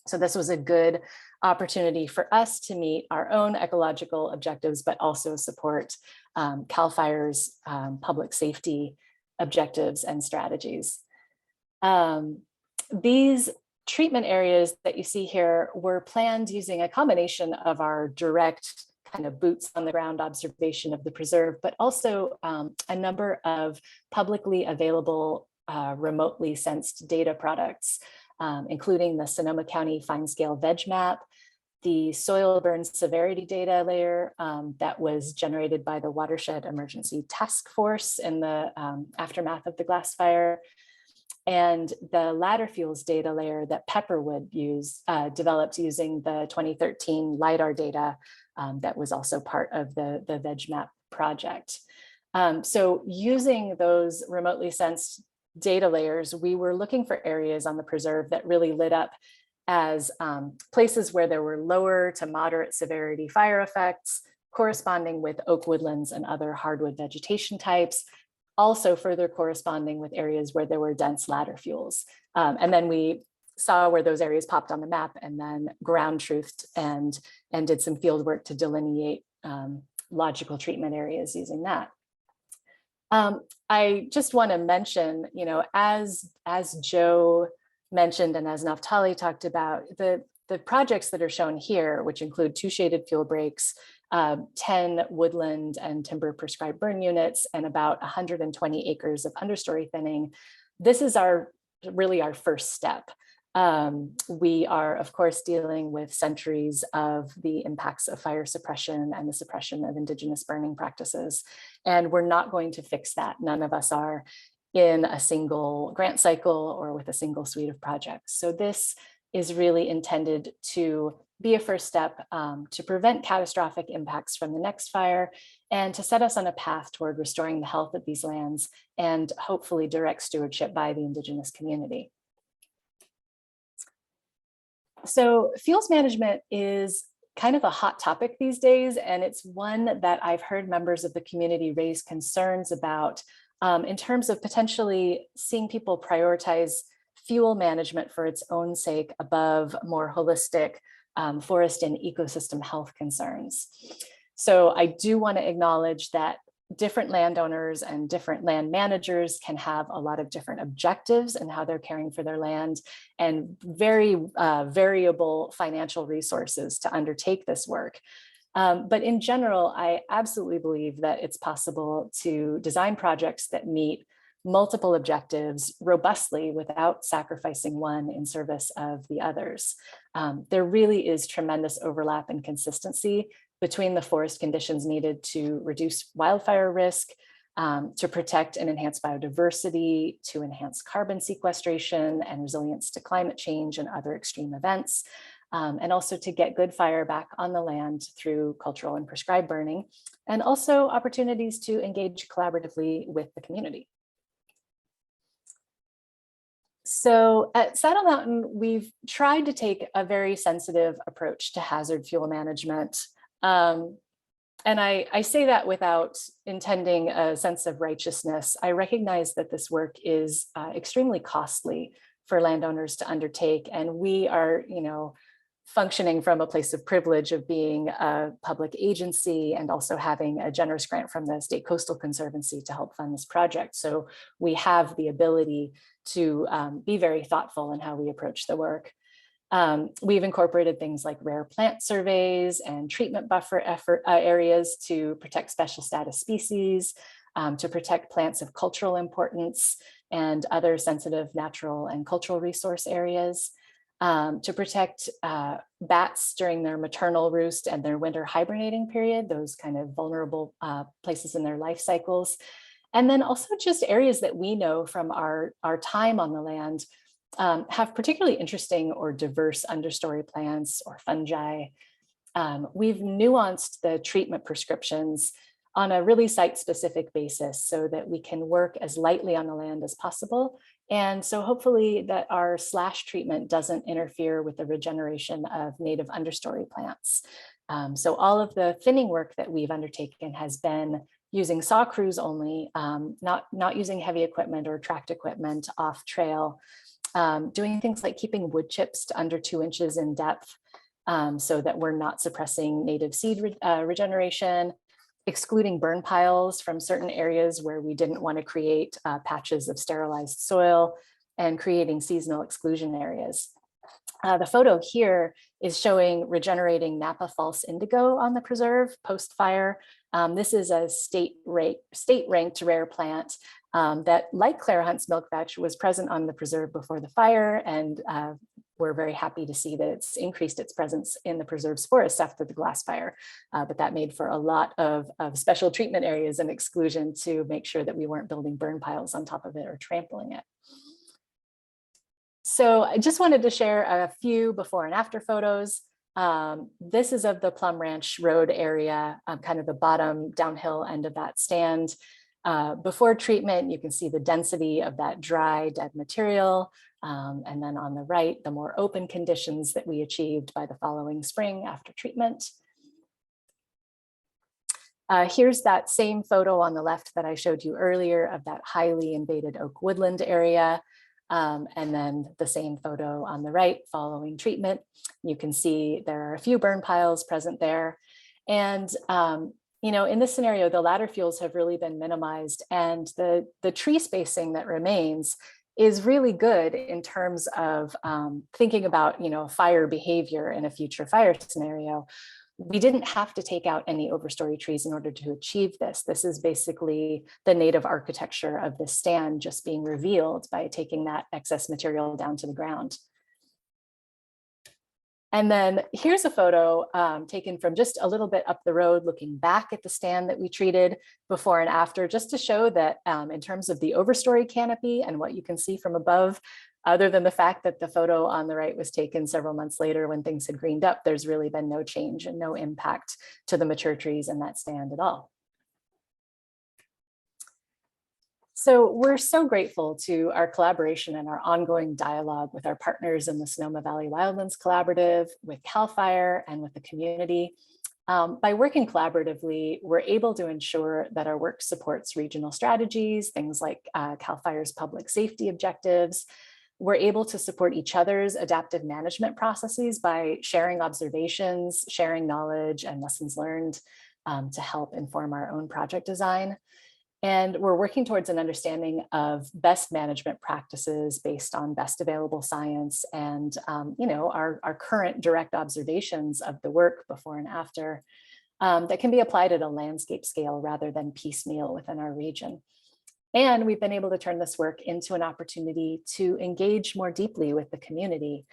So this was a good opportunity for us to meet our own ecological objectives, but also support CAL FIRE's public safety objectives and strategies. These treatment areas that you see here were planned using a combination of our direct kind of boots on the ground observation of the preserve, but also a number of publicly available remotely sensed data products, including the Sonoma County Fine Scale Veg Map, the soil burn severity data layer that was generated by the Watershed Emergency Task Force in the aftermath of the glass fire, and the ladder fuels data layer that Pepperwood developed using the 2013 LIDAR data that was also part of the Veg Map project. So using those remotely sensed data layers, we were looking for areas on the preserve that really lit up as places where there were lower to moderate severity fire effects, corresponding with oak woodlands and other hardwood vegetation types, also further corresponding with areas where there were dense ladder fuels. And then we saw where those areas popped on the map, and then ground truthed and did some field work to delineate logical treatment areas using that. I just want to mention, you know, as Joe mentioned and as Naftali talked about, the projects that are shown here, which include 2 shaded fuel breaks, 10 woodland and timber prescribed burn units, and about 120 acres of understory thinning. This is really our first step. We are, of course, dealing with centuries of the impacts of fire suppression and the suppression of indigenous burning practices. And we're not going to fix that. None of us are in a single grant cycle or with a single suite of projects. So this is really intended to be a first step to prevent catastrophic impacts from the next fire, and to set us on a path toward restoring the health of these lands and hopefully direct stewardship by the indigenous community. So fuels management is kind of a hot topic these days, and it's one that I've heard members of the community raise concerns about in terms of potentially seeing people prioritize fuel management for its own sake above more holistic forest and ecosystem health concerns. So I do want to acknowledge that different landowners and different land managers can have a lot of different objectives in how they're caring for their land, and very variable financial resources to undertake this work. But in general, I absolutely believe that it's possible to design projects that meet multiple objectives robustly without sacrificing one in service of the others. There really is tremendous overlap and consistency between the forest conditions needed to reduce wildfire risk, to protect and enhance biodiversity, to enhance carbon sequestration and resilience to climate change and other extreme events, and also to get good fire back on the land through cultural and prescribed burning, and also opportunities to engage collaboratively with the community. So at Saddle Mountain, we've tried to take a very sensitive approach to hazard fuel management. And I say that without intending a sense of righteousness. I recognize that this work is extremely costly for landowners to undertake, and we are, functioning from a place of privilege of being a public agency and also having a generous grant from the State Coastal Conservancy to help fund this project. So we have the ability to be very thoughtful in how we approach the work. We've incorporated things like rare plant surveys and treatment buffer areas to protect special status species, to protect plants of cultural importance and other sensitive natural and cultural resource areas, to protect bats during their maternal roost and their winter hibernating period, those kind of vulnerable places in their life cycles. And then also just areas that we know from our time on the land have particularly interesting or diverse understory plants or fungi. We've nuanced the treatment prescriptions on a really site-specific basis so that we can work as lightly on the land as possible. And so hopefully that our slash treatment doesn't interfere with the regeneration of native understory plants. So all of the thinning work that we've undertaken has been using saw crews only, not using heavy equipment or tracked equipment off trail, doing things like keeping wood chips to under 2 inches in depth so that we're not suppressing native seed regeneration, excluding burn piles from certain areas where we didn't want to create patches of sterilized soil, and creating seasonal exclusion areas. The photo here is showing regenerating Napa false indigo on the preserve post-fire. This is a state-ranked rare plant that, like Clare Hunt's milkvetch, was present on the preserve before the fire, and we're very happy to see that it's increased its presence in the preserve's forest after the glass fire. But that made for a lot of special treatment areas and exclusion to make sure that we weren't building burn piles on top of it or trampling it. So I just wanted to share a few before and after photos. This is of the Plum Ranch Road area, kind of the bottom downhill end of that stand. Before treatment, you can see the density of that dry, dead material. And then on the right, the more open conditions that we achieved by the following spring after treatment. Here's that same photo on the left that I showed you earlier of that highly invaded oak woodland area. And then the same photo on the right following treatment. You can see there are a few burn piles present there. And you know, in this scenario, the ladder fuels have really been minimized, and the tree spacing that remains is really good in terms of thinking about, you know, fire behavior in a future fire scenario. We didn't have to take out any overstory trees in order to achieve this. This is basically the native architecture of the stand just being revealed by taking that excess material down to the ground. And then here's a photo taken from just a little bit up the road, looking back at the stand that we treated before and after, just to show that in terms of the overstory canopy and what you can see from above, other than the fact that the photo on the right was taken several months later when things had greened up, there's really been no change and no impact to the mature trees in that stand at all. So we're so grateful to our collaboration and our ongoing dialogue with our partners in the Sonoma Valley Wildlands Collaborative, with CAL FIRE, and with the community. By working collaboratively, we're able to ensure that our work supports regional strategies, things like CAL FIRE's public safety objectives. We're able to support each other's adaptive management processes by sharing observations, sharing knowledge and lessons learned to help inform our own project design. And we're working towards an understanding of best management practices based on best available science and you know, our current direct observations of the work before and after that can be applied at a landscape scale rather than piecemeal within our region. And we've been able to turn this work into an opportunity to engage more deeply with the community.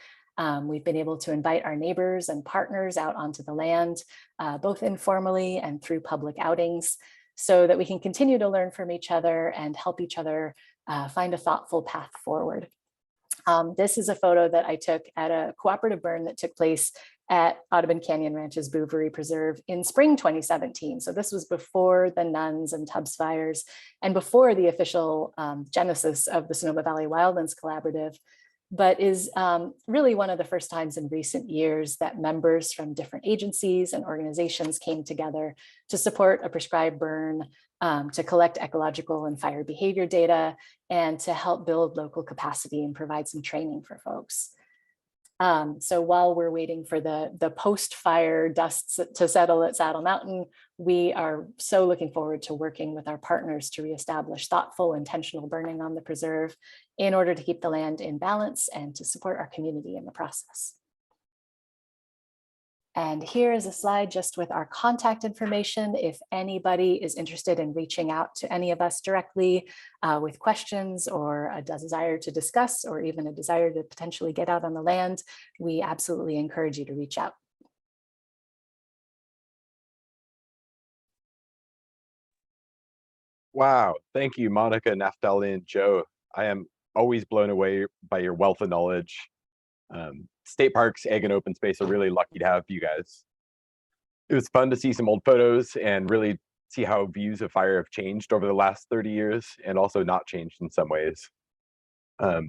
We've been able to invite our neighbors and partners out onto the land, both informally and through public outings, so that we can continue to learn from each other and help each other find a thoughtful path forward. This is a photo that I took at a cooperative burn that took place at Audubon Canyon Ranch's Bouverie Preserve in spring 2017. So this was before the Nuns and Tubbs fires and before the official genesis of the Sonoma Valley Wildlands Collaborative, but is really one of the first times in recent years that members from different agencies and organizations came together to support a prescribed burn, to collect ecological and fire behavior data, and to help build local capacity and provide some training for folks. So while we're waiting for the post-fire dust to settle at Saddle Mountain, we are so looking forward to working with our partners to reestablish thoughtful, intentional burning on the preserve in order to keep the land in balance and to support our community in the process. And here is a slide just with our contact information. If anybody is interested in reaching out to any of us directly with questions or a desire to discuss, or even a desire to potentially get out on the land, we absolutely encourage you to reach out. Wow, thank you, Monica, Naftali, and Joe. I am always blown away by your wealth of knowledge. State parks, ag, and open space are really lucky to have you guys. It was fun to see some old photos and really see how views of fire have changed over the last 30 years and also not changed in some ways. So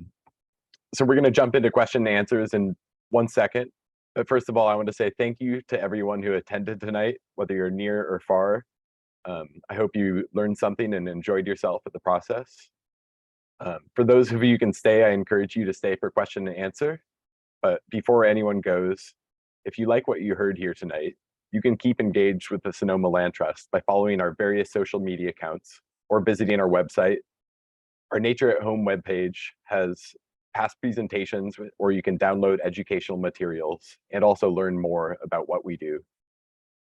we're going to jump into question and answers in 1 second. But first of all, I want to say thank you to everyone who attended tonight, whether you're near or far. I hope you learned something and enjoyed yourself at the process. For those of you who can stay, I encourage you to stay for question and answer. But before anyone goes, if you like what you heard here tonight, you can keep engaged with the Sonoma Land Trust by following our various social media accounts or visiting our website. Our Nature at Home webpage has past presentations where you can download educational materials and also learn more about what we do.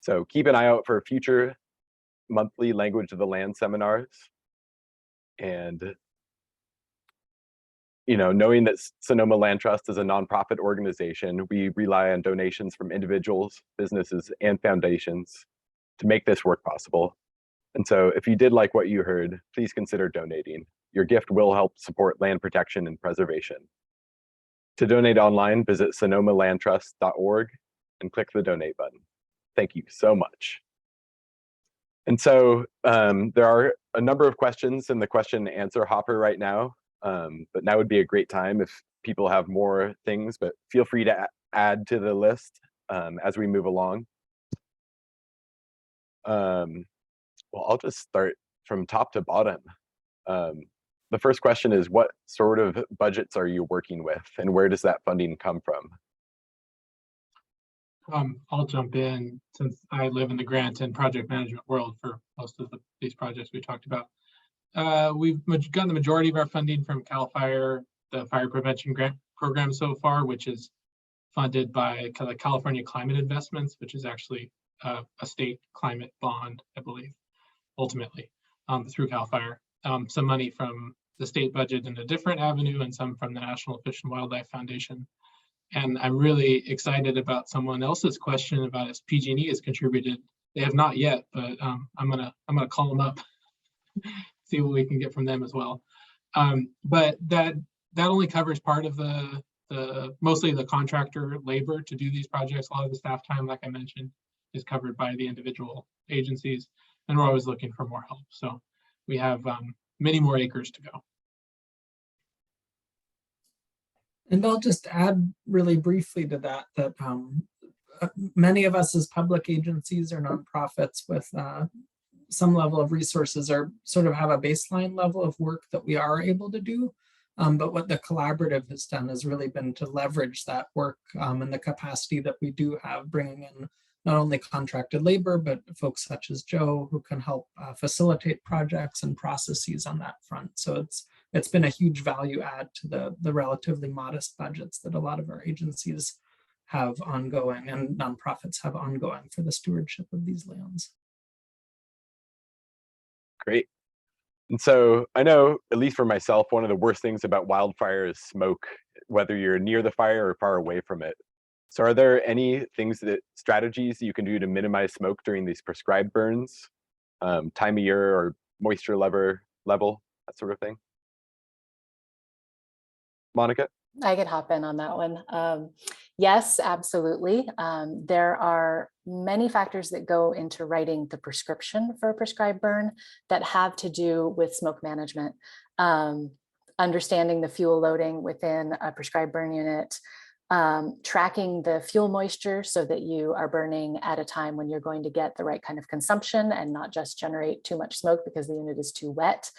So keep an eye out for future monthly Language of the Land seminars. And knowing that Sonoma Land Trust is a nonprofit organization, we rely on donations from individuals, businesses, and foundations to make this work possible. And so if you did like what you heard, please consider donating. Your gift will help support land protection and preservation. To donate online, visit sonomalandtrust.org and click the donate button. Thank you so much. And so there are a number of questions in the question and answer hopper right now. But now would be a great time if people have more things, but feel free to add to the list as we move along. Well, I'll just start from top to bottom. The first question is, what sort of budgets are you working with and where does that funding come from? I'll jump in since I live in the grant and project management world for most of these projects we talked about. We've gotten the majority of our funding from CAL FIRE, the fire prevention grant program so far, which is funded by California Climate Investments, which is actually a state climate bond, I believe, ultimately, through CAL FIRE. Some money from the state budget in a different avenue and some from the National Fish and Wildlife Foundation. And I'm really excited about someone else's question about if PG&E has contributed. They have not yet, but I'm gonna call them up, see what we can get from them as well. But that only covers part of the mostly the contractor labor to do these projects. A lot of the staff time, like I mentioned, is covered by the individual agencies, and we're always looking for more help. So we have many more acres to go. And I'll just add really briefly to that, many of us as public agencies or nonprofits with some level of resources are sort of have a baseline level of work that we are able to do. But what the collaborative has done has really been to leverage that work and the capacity that we do have, bringing in not only contracted labor, but folks such as Joe who can help facilitate projects and processes on that front. So it's been a huge value add to the relatively modest budgets that a lot of our agencies have ongoing and nonprofits have ongoing for the stewardship of these lands. Great. And so I know, at least for myself, one of the worst things about wildfire is smoke, whether you're near the fire or far away from it. So are there any strategies that you can do to minimize smoke during these prescribed burns, time of year or moisture level, that sort of thing? Monica? I could hop in on that one. Yes, absolutely. There are many factors that go into writing the prescription for a prescribed burn that have to do with smoke management. Understanding the fuel loading within a prescribed burn unit, tracking the fuel moisture so that you are burning at a time when you're going to get the right kind of consumption and not just generate too much smoke because the unit is too wet.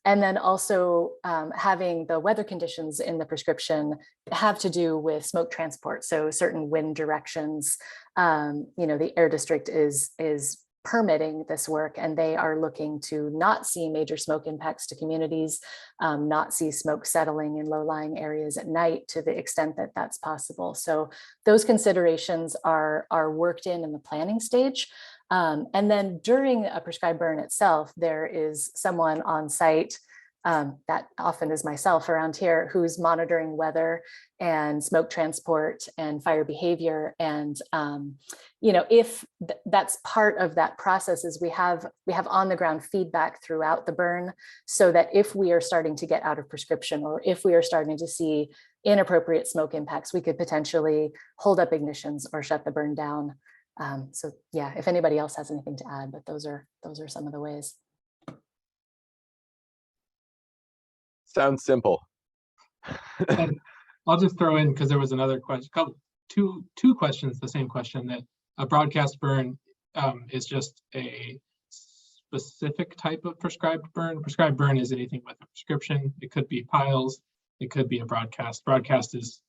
And then also having the weather conditions in the prescription have to do with smoke transport. So certain wind directions, the air district is permitting this work, and they are looking to not see major smoke impacts to communities, not see smoke settling in low-lying areas at night to the extent that that's possible. So those considerations are worked in the planning stage. And then during a prescribed burn itself, there is someone on site, that often is myself around here, who's monitoring weather and smoke transport and fire behavior. And if that's part of that process, is we have on the ground feedback throughout the burn, so that if we are starting to get out of prescription, or if we are starting to see inappropriate smoke impacts, we could potentially hold up ignitions or shut the burn down. So yeah, if anybody else has anything to add, but those are some of the ways. Sounds simple. And I'll just throw in, because there was another question, two questions, the same question, that a broadcast burn is just a specific type of prescribed burn. Prescribed burn is anything with a prescription. It could be piles, it could be a broadcast. Broadcast is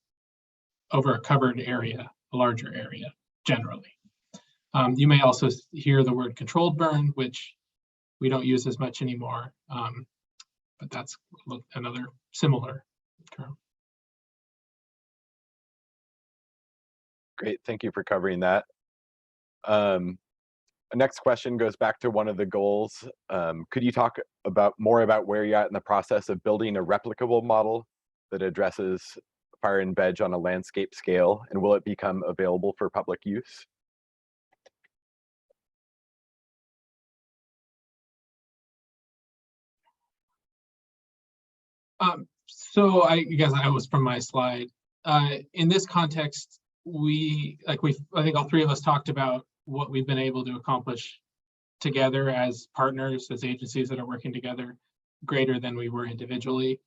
over a covered area, a larger area, generally. You may also hear the word controlled burn, which we don't use as much anymore. But that's another similar term. Great, thank you for covering that. The next question goes back to one of the goals. Could you talk more about where you're at in the process of building a replicable model that addresses fire and veg on a landscape scale, and will it become available for public use? So I guess I was from my slide. In this context, I think all three of us talked about what we've been able to accomplish together as partners, as agencies that are working together, greater than we were individually.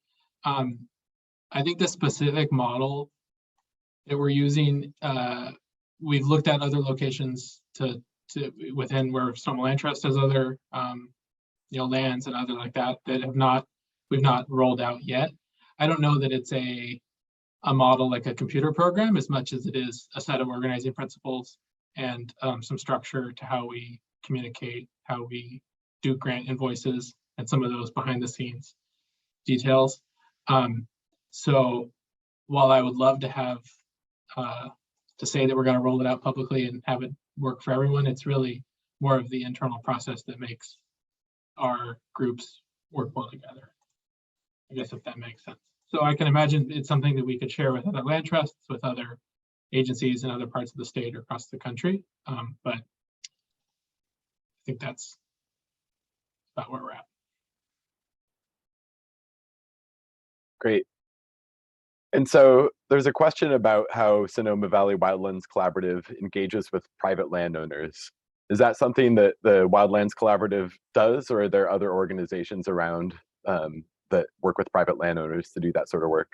I think the specific model that we're using, we've looked at other locations to within where Sonoma Land Trust has other lands and other like that we've not rolled out yet. I don't know that it's a model like a computer program as much as it is a set of organizing principles and some structure to how we communicate, how we do grant invoices, and some of those behind the scenes details. So while I would love to have to say that we're going to roll it out publicly and have it work for everyone, it's really more of the internal process that makes our groups work well together. I guess if that makes sense. So I can imagine it's something that we could share with other land trusts, with other agencies in other parts of the state or across the country. But I think that's about where we're at. Great. And so there's a question about how Sonoma Valley Wildlands Collaborative engages with private landowners. Is that something that the Wildlands Collaborative does, or are there other organizations around that work with private landowners to do that sort of work?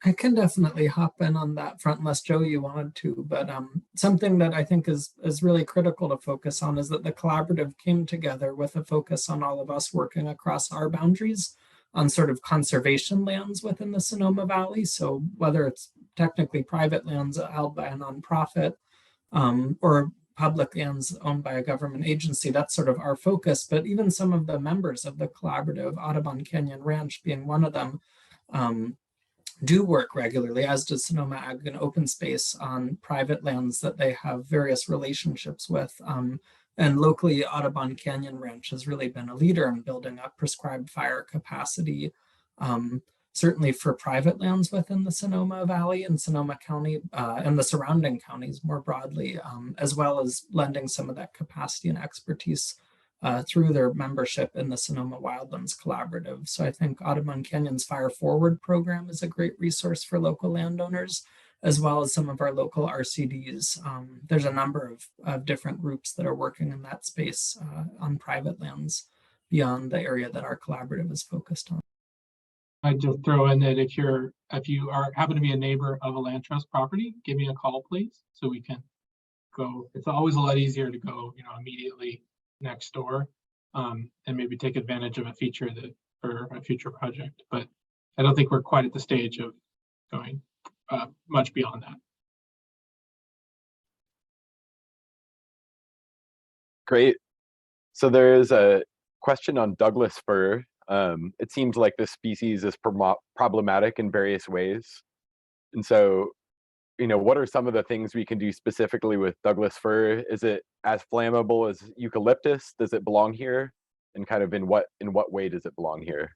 I can definitely hop in on that front unless Joe, you wanted to, but something that I think is really critical to focus on is that the collaborative came together with a focus on all of us working across our boundaries on sort of conservation lands within the Sonoma Valley. So whether it's technically private lands held by a nonprofit or public lands owned by a government agency, that's sort of our focus. But even some of the members of the collaborative, Audubon Canyon Ranch being one of them, do work regularly, as does Sonoma Ag and Open Space, on private lands that they have various relationships with. And locally, Audubon Canyon Ranch has really been a leader in building up prescribed fire capacity, certainly for private lands within the Sonoma Valley and Sonoma County and the surrounding counties more broadly, as well as lending some of that capacity and expertise through their membership in the Sonoma Wildlands Collaborative. So I think Audubon Canyon's Fire Forward program is a great resource for local landowners, as well as some of our local RCDs. There's a number of different groups that are working in that space on private lands beyond the area that our collaborative is focused on. I'd just throw in that if you happen to be a neighbor of a land trust property, give me a call, please, so we can go. It's always a lot easier to go, immediately next door, and maybe take advantage of a feature for a future project. But I don't think we're quite at the stage of going much beyond that. Great. So there is a question on Douglas fir. It seems like this species is problematic in various ways. And so, what are some of the things we can do specifically with Douglas fir? Is it as flammable as eucalyptus? Does it belong here? And kind of in what way does it belong here?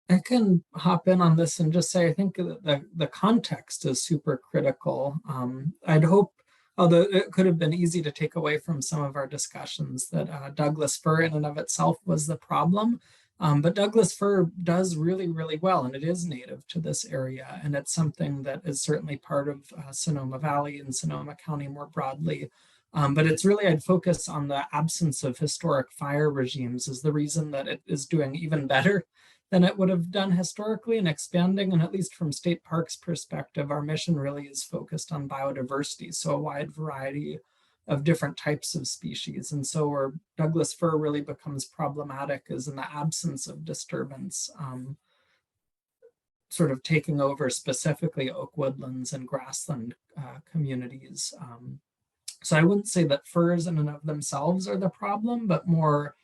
I can hop in on this and just say, I think the context is super critical. I'd hope, although it could have been easy to take away from some of our discussions, that Douglas fir in and of itself was the problem. But Douglas fir does really, really well, and it is native to this area. And it's something that is certainly part of Sonoma Valley and Sonoma County more broadly. But it's really, I'd focus on the absence of historic fire regimes as the reason that it is doing even better than it would have done historically and expanding. And at least from state parks perspective, our mission really is focused on biodiversity. So a wide variety of different types of species. And so where Douglas fir really becomes problematic is in the absence of disturbance, sort of taking over specifically oak woodlands and grassland communities. So I wouldn't say that firs in and of themselves are the problem, but more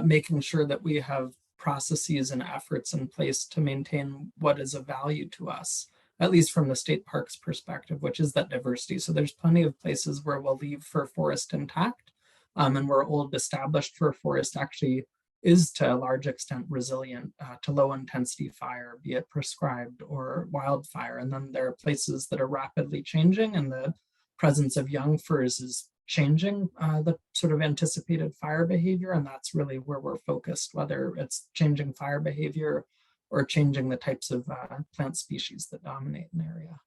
making sure that we have processes and efforts in place to maintain what is of value to us, at least from the state parks perspective, which is that diversity. So there's plenty of places where we'll leave fir forest intact, and where old established fir forest actually is to a large extent resilient to low intensity fire, be it prescribed or wildfire. And then there are places that are rapidly changing, and the presence of young firs is changing the sort of anticipated fire behavior. And that's really where we're focused, whether it's changing fire behavior or changing the types of plant species that dominate an area.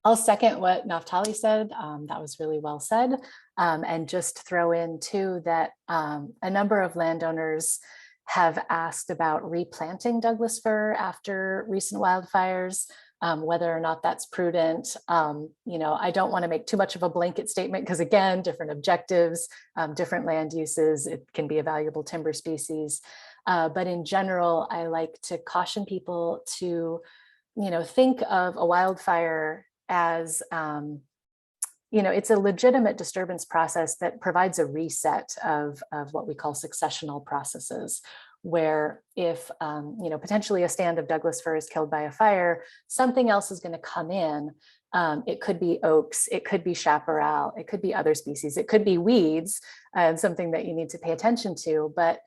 I'll second what Naftali said. That was really well said. And just throw in too that a number of landowners have asked about replanting Douglas fir after recent wildfires. Whether or not that's prudent. I don't want to make too much of a blanket statement because, again, different objectives, different land uses, it can be a valuable timber species. But in general, I like to caution people to, think of a wildfire as, it's a legitimate disturbance process that provides a reset of what we call successional processes, where if, potentially a stand of Douglas fir is killed by a fire, something else is going to come in. It could be oaks, it could be chaparral, it could be other species, it could be weeds, something that you need to pay attention to. But,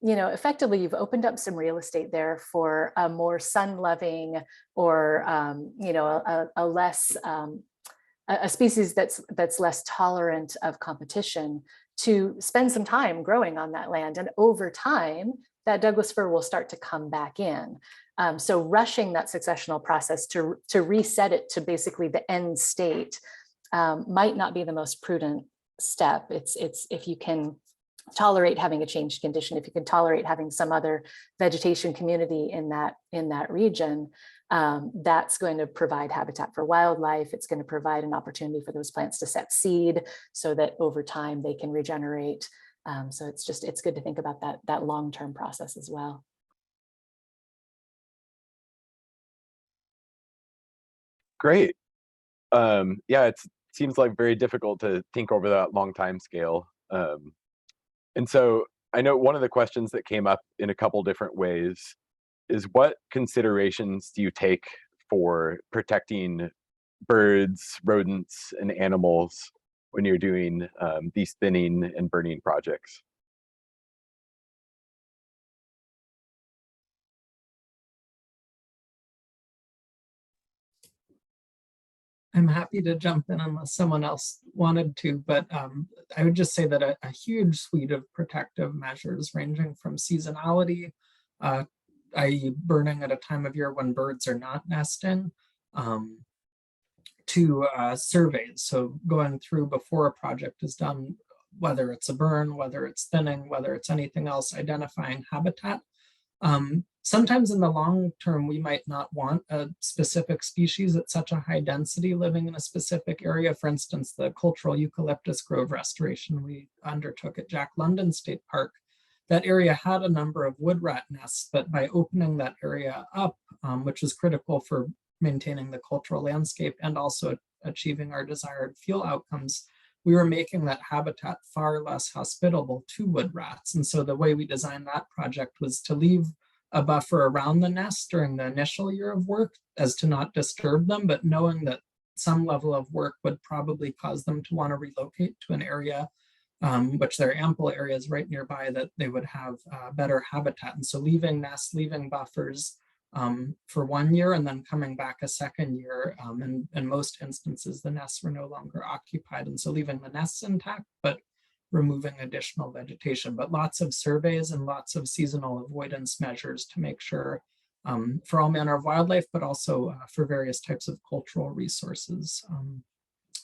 effectively, you've opened up some real estate there for a more sun-loving or, a less, a species that's less tolerant of competition to spend some time growing on that land. And over time, that Douglas fir will start to come back in. So rushing that successional process to reset it to basically the end state might not be the most prudent step. It's if you can tolerate having a changed condition, if you can tolerate having some other vegetation community in that region, that's going to provide habitat for wildlife. It's going to provide an opportunity for those plants to set seed so that over time they can regenerate. So it's good to think about that long-term process as well. Great. Yeah, it seems like very difficult to think over that long time scale. And so I know one of the questions that came up in a couple different ways is, what considerations do you take for protecting birds, rodents, and animals when you're doing these thinning and burning projects? I'm happy to jump in unless someone else wanted to, but I would just say that a huge suite of protective measures ranging from seasonality, i.e. burning at a time of year when birds are not nesting, to surveys. So going through before a project is done, whether it's a burn, whether it's thinning, whether it's anything else, identifying habitat Sometimes in the long term, we might not want a specific species at such a high density living in a specific area. For instance, the cultural eucalyptus grove restoration we undertook at Jack London State Park, that area had a number of wood rat nests, but by opening that area up, which was critical for maintaining the cultural landscape and also achieving our desired fuel outcomes, we were making that habitat far less hospitable to wood rats. And so the way we designed that project was to leave a buffer around the nest during the initial year of work as to not disturb them, but knowing that some level of work would probably cause them to want to relocate to an area, which there are ample areas right nearby that they would have better habitat. And so leaving nests, leaving buffers for 1 year and then coming back a second year. And in most instances, the nests were no longer occupied. And so leaving the nests intact, but removing additional vegetation, but lots of surveys and lots of seasonal avoidance measures to make sure for all manner of wildlife, but also for various types of cultural resources,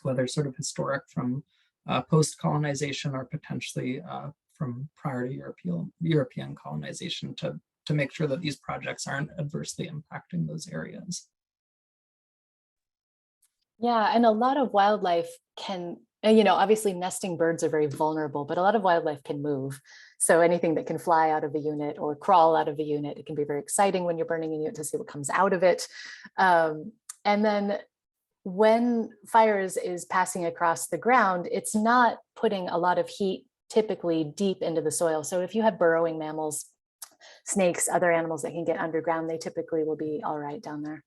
whether sort of historic from post-colonization or potentially from prior to European colonization to make sure that these projects aren't adversely impacting those areas. Yeah, and a lot of wildlife can, obviously nesting birds are very vulnerable, but a lot of wildlife can move. So anything that can fly out of a unit or crawl out of a unit, it can be very exciting when you're burning a unit to see what comes out of it. And then when fires is passing across the ground, it's not putting a lot of heat typically deep into the soil. So if you have burrowing mammals, snakes, other animals that can get underground, they typically will be all right down there.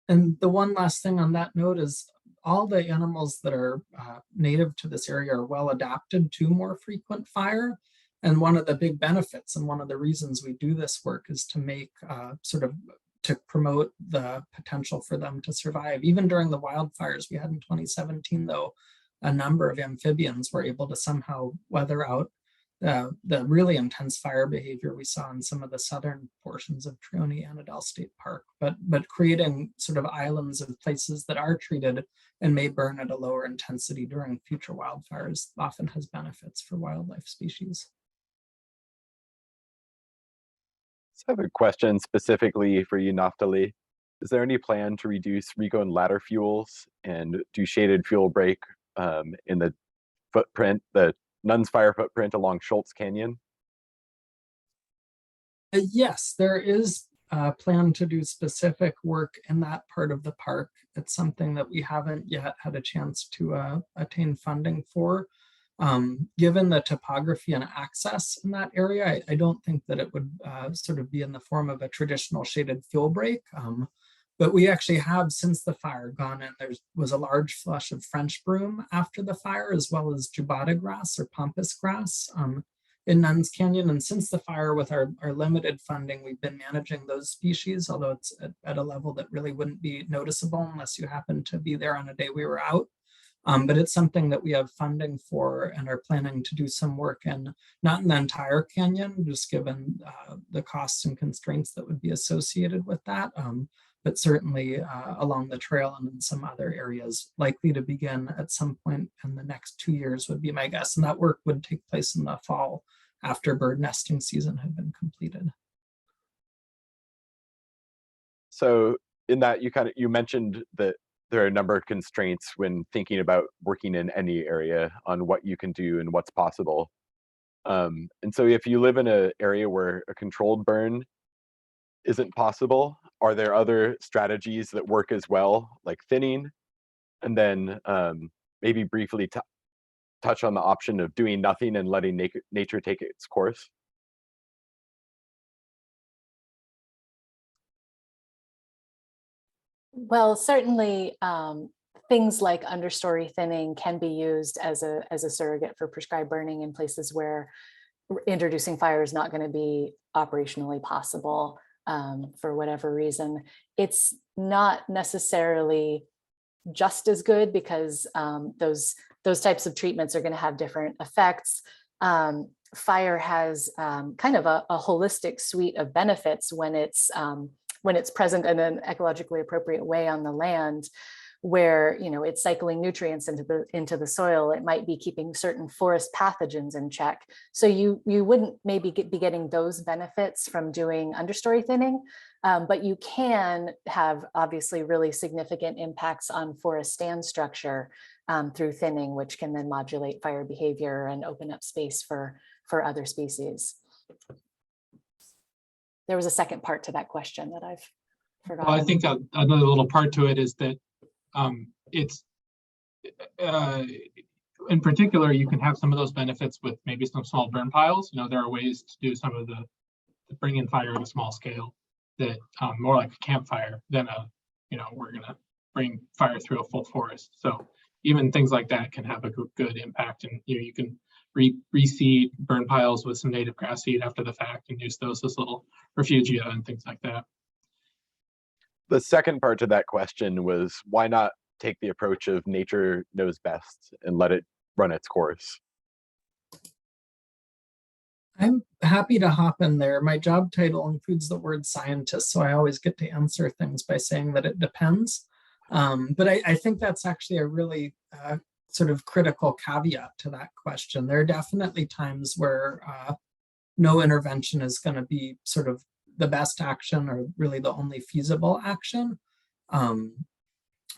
And the one last thing on that note is all the animals that are native to this area are well adapted to more frequent fire. And one of the big benefits and one of the reasons we do this work is to make to promote the potential for them to survive. Even during the wildfires we had in 2017, though, a number of amphibians were able to somehow weather out the really intense fire behavior we saw in some of the southern portions of Trioni-Annadel State Park, but creating sort of islands of places that are treated and may burn at a lower intensity during future wildfires often has benefits for wildlife species. So I have a question specifically for you, Naftali. Is there any plan to reduce recone ladder fuels and do shaded fuel break in the footprint, the Nuns Fire footprint along Schultz Canyon? Yes, there is a plan to do specific work in that part of the park. It's something that we haven't yet had a chance to attain funding for. Given the topography and access in that area, I don't think that it would sort of be in the form of a traditional shaded fuel break. But we actually have, since the fire, gone in. There was a large flush of French broom after the fire, as well as jubata grass or pampas grass in Nuns Canyon. And since the fire, with our limited funding, we've been managing those species, although it's at a level that really wouldn't be noticeable unless you happen to be there on a day we were out. But it's something that we have funding for and are planning to do some work in, not in the entire canyon, just given the costs and constraints that would be associated with that. But certainly along the trail and in some other areas, likely to begin at some point in the next 2 years would be my guess. And that work would take place in the fall after bird nesting season had been completed. So in that, you mentioned that there are a number of constraints when thinking about working in any area on what you can do and what's possible. And so if you live in an area where a controlled burn isn't possible, are there other strategies that work as well, like thinning? And then maybe briefly touch on the option of doing nothing and letting nature take its course. Well, certainly things like understory thinning can be used as a surrogate for prescribed burning in places where introducing fire is not going to be operationally possible for whatever reason. It's not necessarily just as good because those types of treatments are going to have different effects. Fire has kind of a holistic suite of benefits when it's present in an ecologically appropriate way on the land. where, you know, it's cycling nutrients into the soil. It might be keeping certain forest pathogens in check. So you wouldn't maybe be getting those benefits from doing understory thinning, but you can have obviously really significant impacts on forest stand structure through thinning, which can then modulate fire behavior and open up space for other species. There was a second part to that question that I've forgotten. Well, I think another little part to it is that it's in particular, you can have some of those benefits with maybe some small burn piles. You know, there are ways to do some of the bring in fire at a small scale that more like a campfire than a, you know, we're gonna bring fire through a full forest. So even things like that can have a good impact, and you know, you can reseed burn piles with some native grass seed after the fact and use those as little refugia and things like that. The second part to that question was, why not take the approach of nature knows best and let it run its course? I'm happy to hop in there. My job title includes the word scientist, so I always get to answer things by saying that it depends. But I think that's actually a really sort of critical caveat to that question. There are definitely times where no intervention is going to be sort of the best action or really the only feasible action.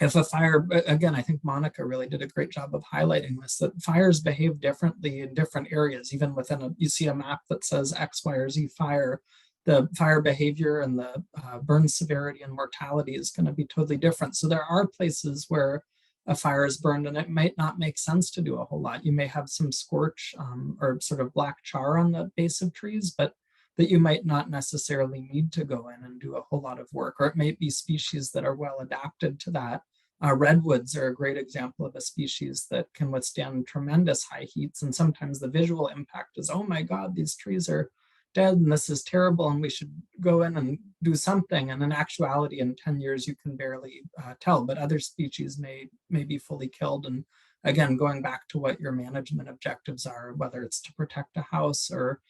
If a fire, again, I think Monica really did a great job of highlighting this, that fires behave differently in different areas. Even within you see a map that says X, Y, or Z fire, the fire behavior and the burn severity and mortality is going to be totally different. So there are places where a fire is burned and it might not make sense to do a whole lot. You may have some scorch or sort of black char on the base of trees, but that you might not necessarily need to go in and do a whole lot of work, or it may be species that are well adapted to that. Redwoods are a great example of a species that can withstand tremendous high heats, and sometimes the visual impact is, oh my God, these trees are dead and this is terrible and we should go in and do something. And in actuality, in 10 years, you can barely tell, but other species may be fully killed. And again, going back to what your management objectives are, whether it's to protect a house or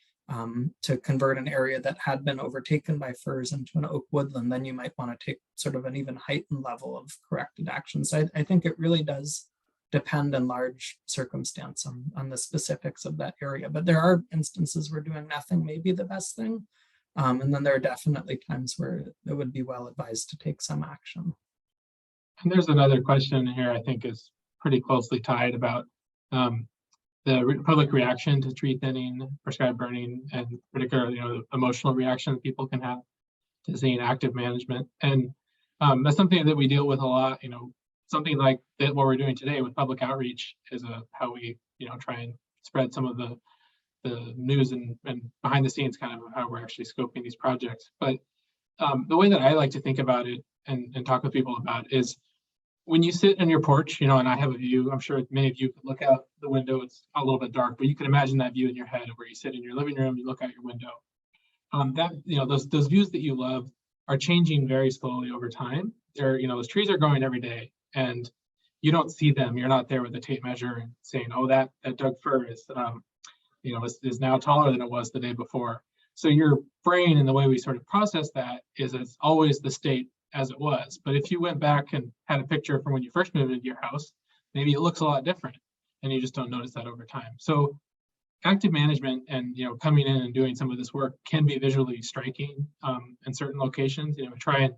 to convert an area that had been overtaken by firs into an oak woodland, then you might want to take sort of an even heightened level of corrected action. So I think it really does depend in large circumstance on the specifics of that area. But there are instances where doing nothing may be the best thing. And then there are definitely times where it would be well advised to take some action. And there's another question here I think is pretty closely tied about the public reaction to tree thinning, prescribed burning, and particularly, you know, the emotional reaction that people can have to seeing active management. And that's something that we deal with a lot. You know, something like that, what we're doing today with public outreach is how we, you know, try and spread some of the news and behind the scenes kind of how we're actually scoping these projects. But the way that I like to think about it and talk with people about is when you sit on your porch, you know, and I have a view, I'm sure many of you can look out the window. It's a little bit dark, but you can imagine that view in your head where you sit in your living room, you look out your window. That, you know, those views that you love are changing very slowly over time. They're, you know, those trees are growing every day and you don't see them. You're not there with a tape measure and saying, oh, that Doug fir is, you know, is now taller than it was the day before. So your brain and the way we sort of process that is it's always the state as it was. But if you went back and had a picture from when you first moved into your house, maybe it looks a lot different and you just don't notice that over time. So active management and, you know, coming in and doing some of this work can be visually striking in certain locations. You know,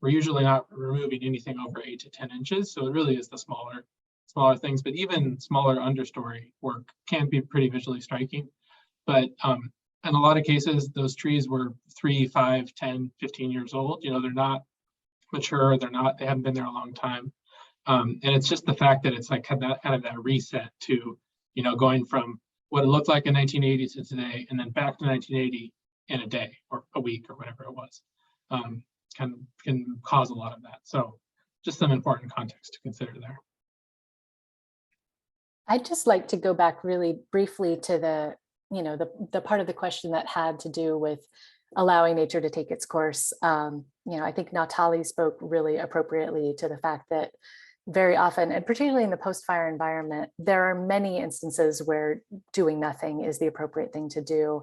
we're usually not removing anything over 8 to 10 inches. So it really is the smaller things, but even smaller understory work can be pretty visually striking. But in a lot of cases, those trees were 3, 5, 10, 15 years old. You know, they're not mature, they haven't been there a long time. And it's just the fact that it's like kind of that reset to, you know, going from what it looked like in 1980 to today, and then back to 1980 in a day or a week or whatever it was, can cause a lot of that. So just some important context to consider there. I'd just like to go back really briefly to the, you know, the part of the question that had to do with allowing nature to take its course. You know, I think Naftali spoke really appropriately to the fact that very often, and particularly in the post-fire environment, there are many instances where doing nothing is the appropriate thing to do.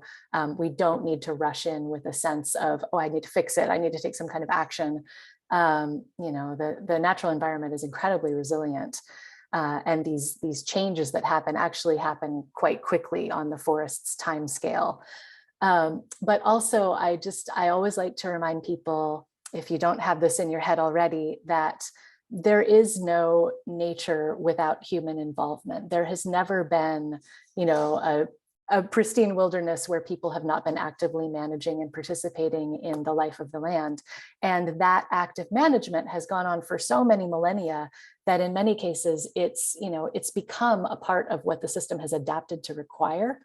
We don't need to rush in with a sense of, oh, I need to fix it, I need to take some kind of action. You know, the natural environment is incredibly resilient. And these changes that actually happen quite quickly on the forest's time scale. But also, I always like to remind people, if you don't have this in your head already, that there is no nature without human involvement. There has never been, you know, a pristine wilderness where people have not been actively managing and participating in the life of the land. And that active management has gone on for so many millennia that in many cases it's, you know, it's become a part of what the system has adapted to require.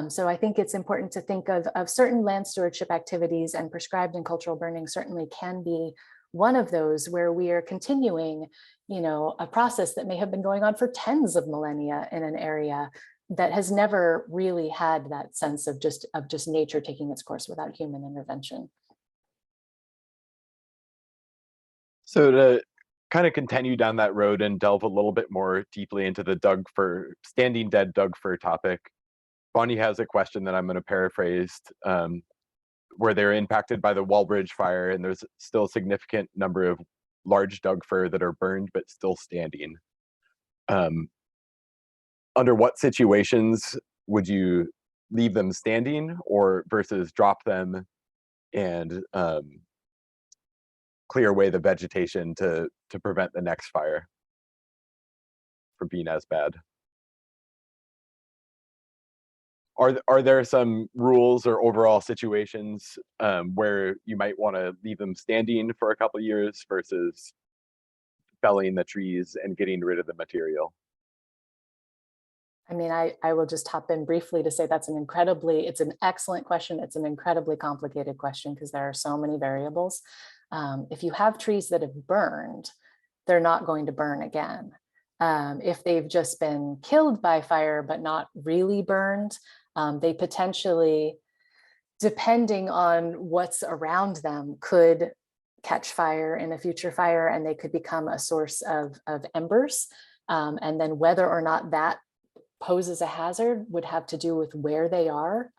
So I think it's important to think of certain land stewardship activities, and prescribed and cultural burning certainly can be one of those, where we are continuing, you know, a process that may have been going on for tens of millennia in an area that has never really had that sense of just nature taking its course without human intervention. So to kind of continue down that road and delve a little bit more deeply into the standing dead Doug fir topic, Bonnie has a question that I'm going to paraphrase, where they're impacted by the Walbridge fire, and there's still a significant number of large Doug fir that are burned but still standing. Under what situations would you leave them standing, or versus drop them and clear away the vegetation to prevent the next fire from being as bad? Are there some rules or overall situations where you might want to leave them standing for a couple of years versus felling the trees and getting rid of the material? I mean, I will just hop in briefly to say it's an excellent question. It's an incredibly complicated question because there are so many variables. If you have trees that have burned, they're not going to burn again. If they've just been killed by fire but not really burned, they potentially, depending on what's around them, could catch fire in a future fire, and they could become a source of embers. And then whether or not that poses a hazard would have to do with where they are,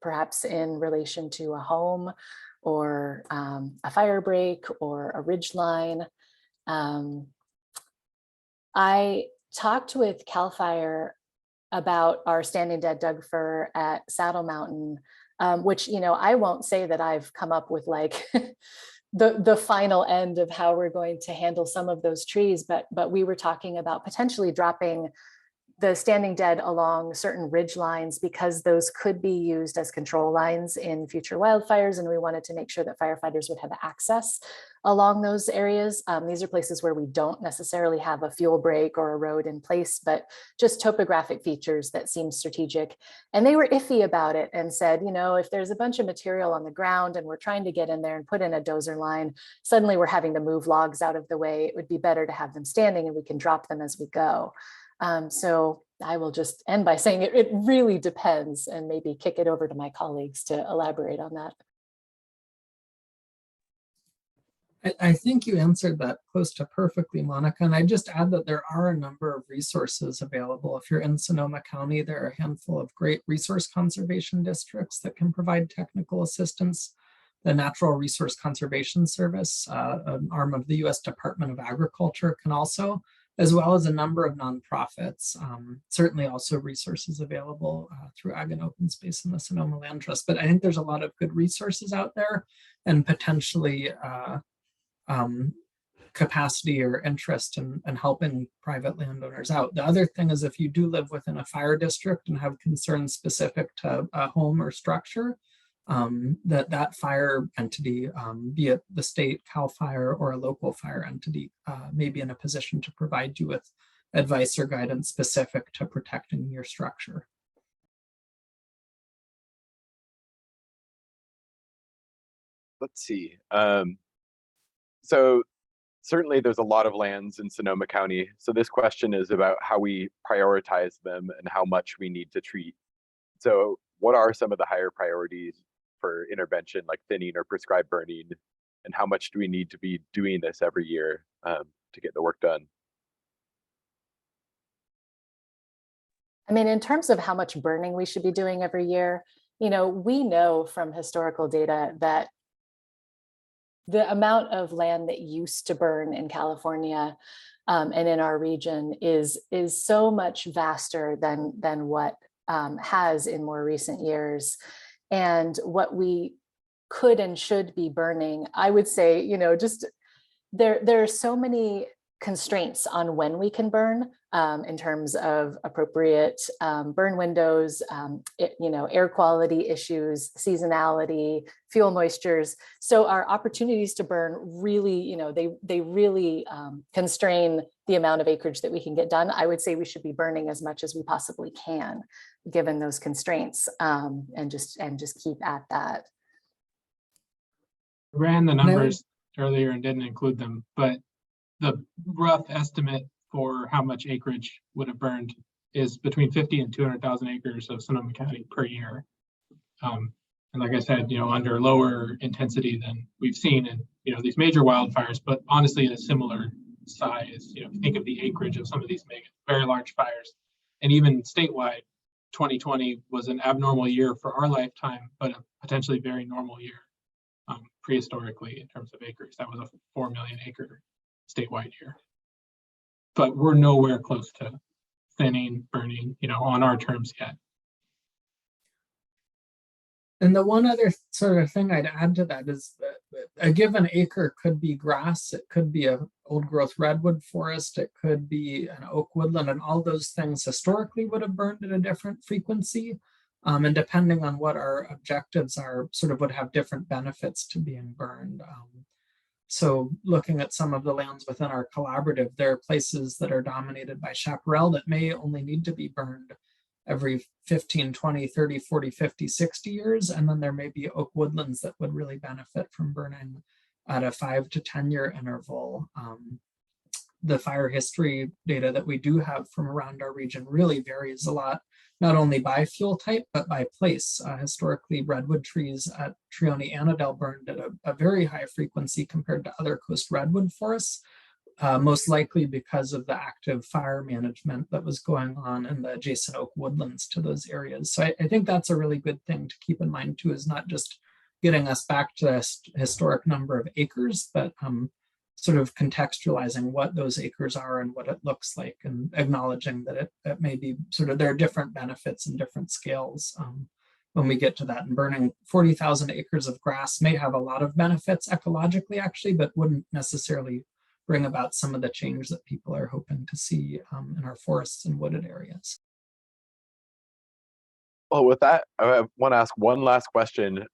perhaps in relation to a home or a fire break or a ridge line. I talked with CAL FIRE about our standing dead Doug fir at Saddle Mountain, which, you know, I won't say that I've come up with like the final end of how we're going to handle some of those trees, but we were talking about potentially dropping the standing dead along certain ridge lines, because those could be used as control lines in future wildfires. And we wanted to make sure that firefighters would have access along those areas. These are places where we don't necessarily have a fuel break or a road in place, but just topographic features that seem strategic. And they were iffy about it and said, you know, if there's a bunch of material on the ground and we're trying to get in there and put in a dozer line, suddenly we're having to move logs out of the way. It would be better to have them standing and we can drop them as we go. So I will just end by saying it really depends, and maybe kick it over to my colleagues to elaborate on that. I think you answered that close to perfectly, Monica. And I just add that there are a number of resources available. If you're in Sonoma County, there are a handful of great resource conservation districts that can provide technical assistance. The Natural Resource Conservation Service, an arm of the U.S. Department of Agriculture, can also, as well as a number of nonprofits, certainly also resources available through Ag and Open Space and the Sonoma Land Trust. But I think there's a lot of good resources out there, and potentially capacity or interest in helping private landowners out. The other thing is, if you do live within a fire district and have concerns specific to a home or structure, that fire entity, be it the state CAL FIRE or a local fire entity, may be in a position to provide you with advice or guidance specific to protecting your structure. Let's see. So certainly there's a lot of lands in Sonoma County. So this question is about how we prioritize them and how much we need to treat. So what are some of the higher priorities for intervention, like thinning or prescribed burning, and how much do we need to be doing this every year to get the work done? I mean, in terms of how much burning we should be doing every year, you know, we know from historical data that the amount of land that used to burn in California and in our region is so much vaster than what has in more recent years. And what we could and should be burning, I would say, you know, just there are so many constraints on when we can burn in terms of appropriate burn windows, you know, air quality issues, seasonality, fuel moistures. So our opportunities to burn really, you know, they really constrain the amount of acreage that we can get done. I would say we should be burning as much as we possibly can, given those constraints, and just keep at that. I ran the numbers earlier and didn't include them, but the rough estimate for how much acreage would have burned is between 50 and 200,000 acres of Sonoma County per year. And like I said, you know, under lower intensity than we've seen in, you know, these major wildfires, but honestly at a similar size. You know, if you think of the acreage of some of these very large fires, and even statewide, 2020 was an abnormal year for our lifetime, but a potentially very normal year prehistorically in terms of acres. That was a 4 million acre statewide year. But we're nowhere close to thinning, burning, you know, on our terms yet. And the one other sort of thing I'd add to that is that a given acre could be grass, it could be an old growth redwood forest, it could be an oak woodland, and all those things historically would have burned at a different frequency. And depending on what our objectives are, sort of would have different benefits to being burned. So looking at some of the lands within our collaborative, there are places that are dominated by chaparral that may only need to be burned every 15, 20, 30, 40, 50, 60 years. And then there may be oak woodlands that would really benefit from burning at a 5 to 10 year interval. The fire history data that we do have from around our region really varies a lot, not only by fuel type, but by place. Historically, redwood trees at Trione Annadel burned at a very high frequency compared to other coast redwood forests, most likely because of the active fire management that was going on in the adjacent oak woodlands to those areas. So I think that's a really good thing to keep in mind too, is not just getting us back to a historic number of acres, but sort of contextualizing what those acres are and what it looks like, and acknowledging that it may be sort of, there are different benefits and different scales when we get to that. And burning 40,000 acres of grass may have a lot of benefits ecologically actually, but wouldn't necessarily bring about some of the change that people are hoping to see in our forests and wooded areas. Well, with that, I want to ask one last question.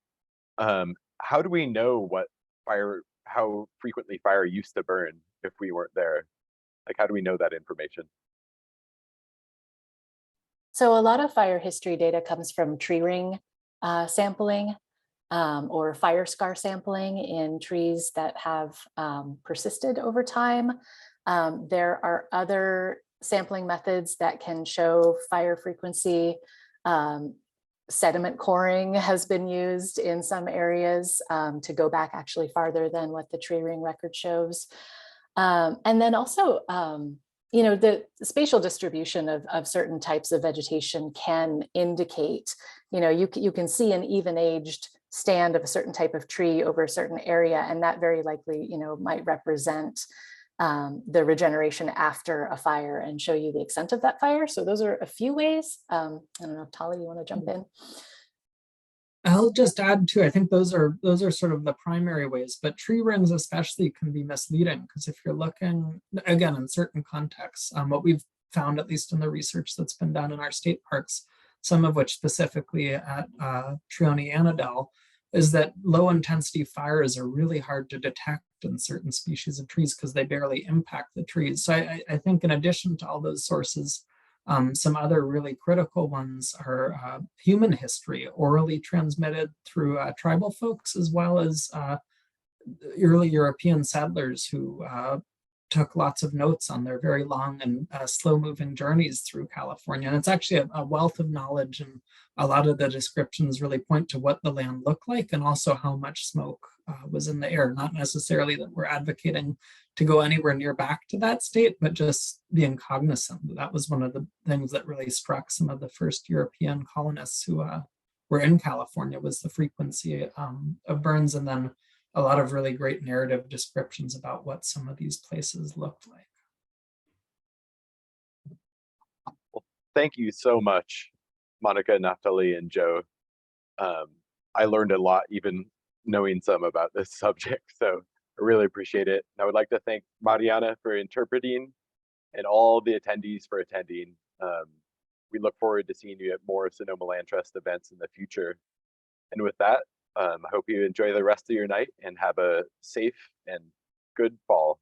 How do we know how frequently fire used to burn if we weren't there? Like, how do we know that information? So a lot of fire history data comes from tree ring sampling or fire scar sampling in trees that have persisted over time. There are other sampling methods that can show fire frequency. Sediment coring has been used in some areas to go back actually farther than what the tree ring record shows. And then also, you know, the spatial distribution of certain types of vegetation can indicate, you know, you can see an even aged stand of a certain type of tree over a certain area, and that very likely, you know, might represent the regeneration after a fire and show you the extent of that fire. So those are a few ways. I don't know if Tali, you want to jump in? I'll just add too, I think those are sort of the primary ways, but tree rings especially can be misleading, because if you're looking, again, in certain contexts, what we've found, at least in the research that's been done in our state parks, some of which specifically at Trione Annadel, is that low intensity fires are really hard to detect in certain species of trees because they barely impact the trees. So I think in addition to all those sources, some other really critical ones are human history, orally transmitted through tribal folks, as well as early European settlers who took lots of notes on their very long and slow-moving journeys through California. And it's actually a wealth of knowledge, and a lot of the descriptions really point to what the land looked like and also how much smoke was in the air. Not necessarily that we're advocating to go anywhere near back to that state, but just being cognizant that that was one of the things that really struck some of the first European colonists who were in California, was the frequency of burns. And then a lot of really great narrative descriptions about what some of these places looked like. Thank you so much, Monica, Naftali, and Joe. I learned a lot, even knowing some about this subject, so I really appreciate it. And I would like to thank Mariana for interpreting and all the attendees for attending. We look forward to seeing you at more Sonoma Land Trust events in the future. And with that, I hope you enjoy the rest of your night and have a safe and good fall.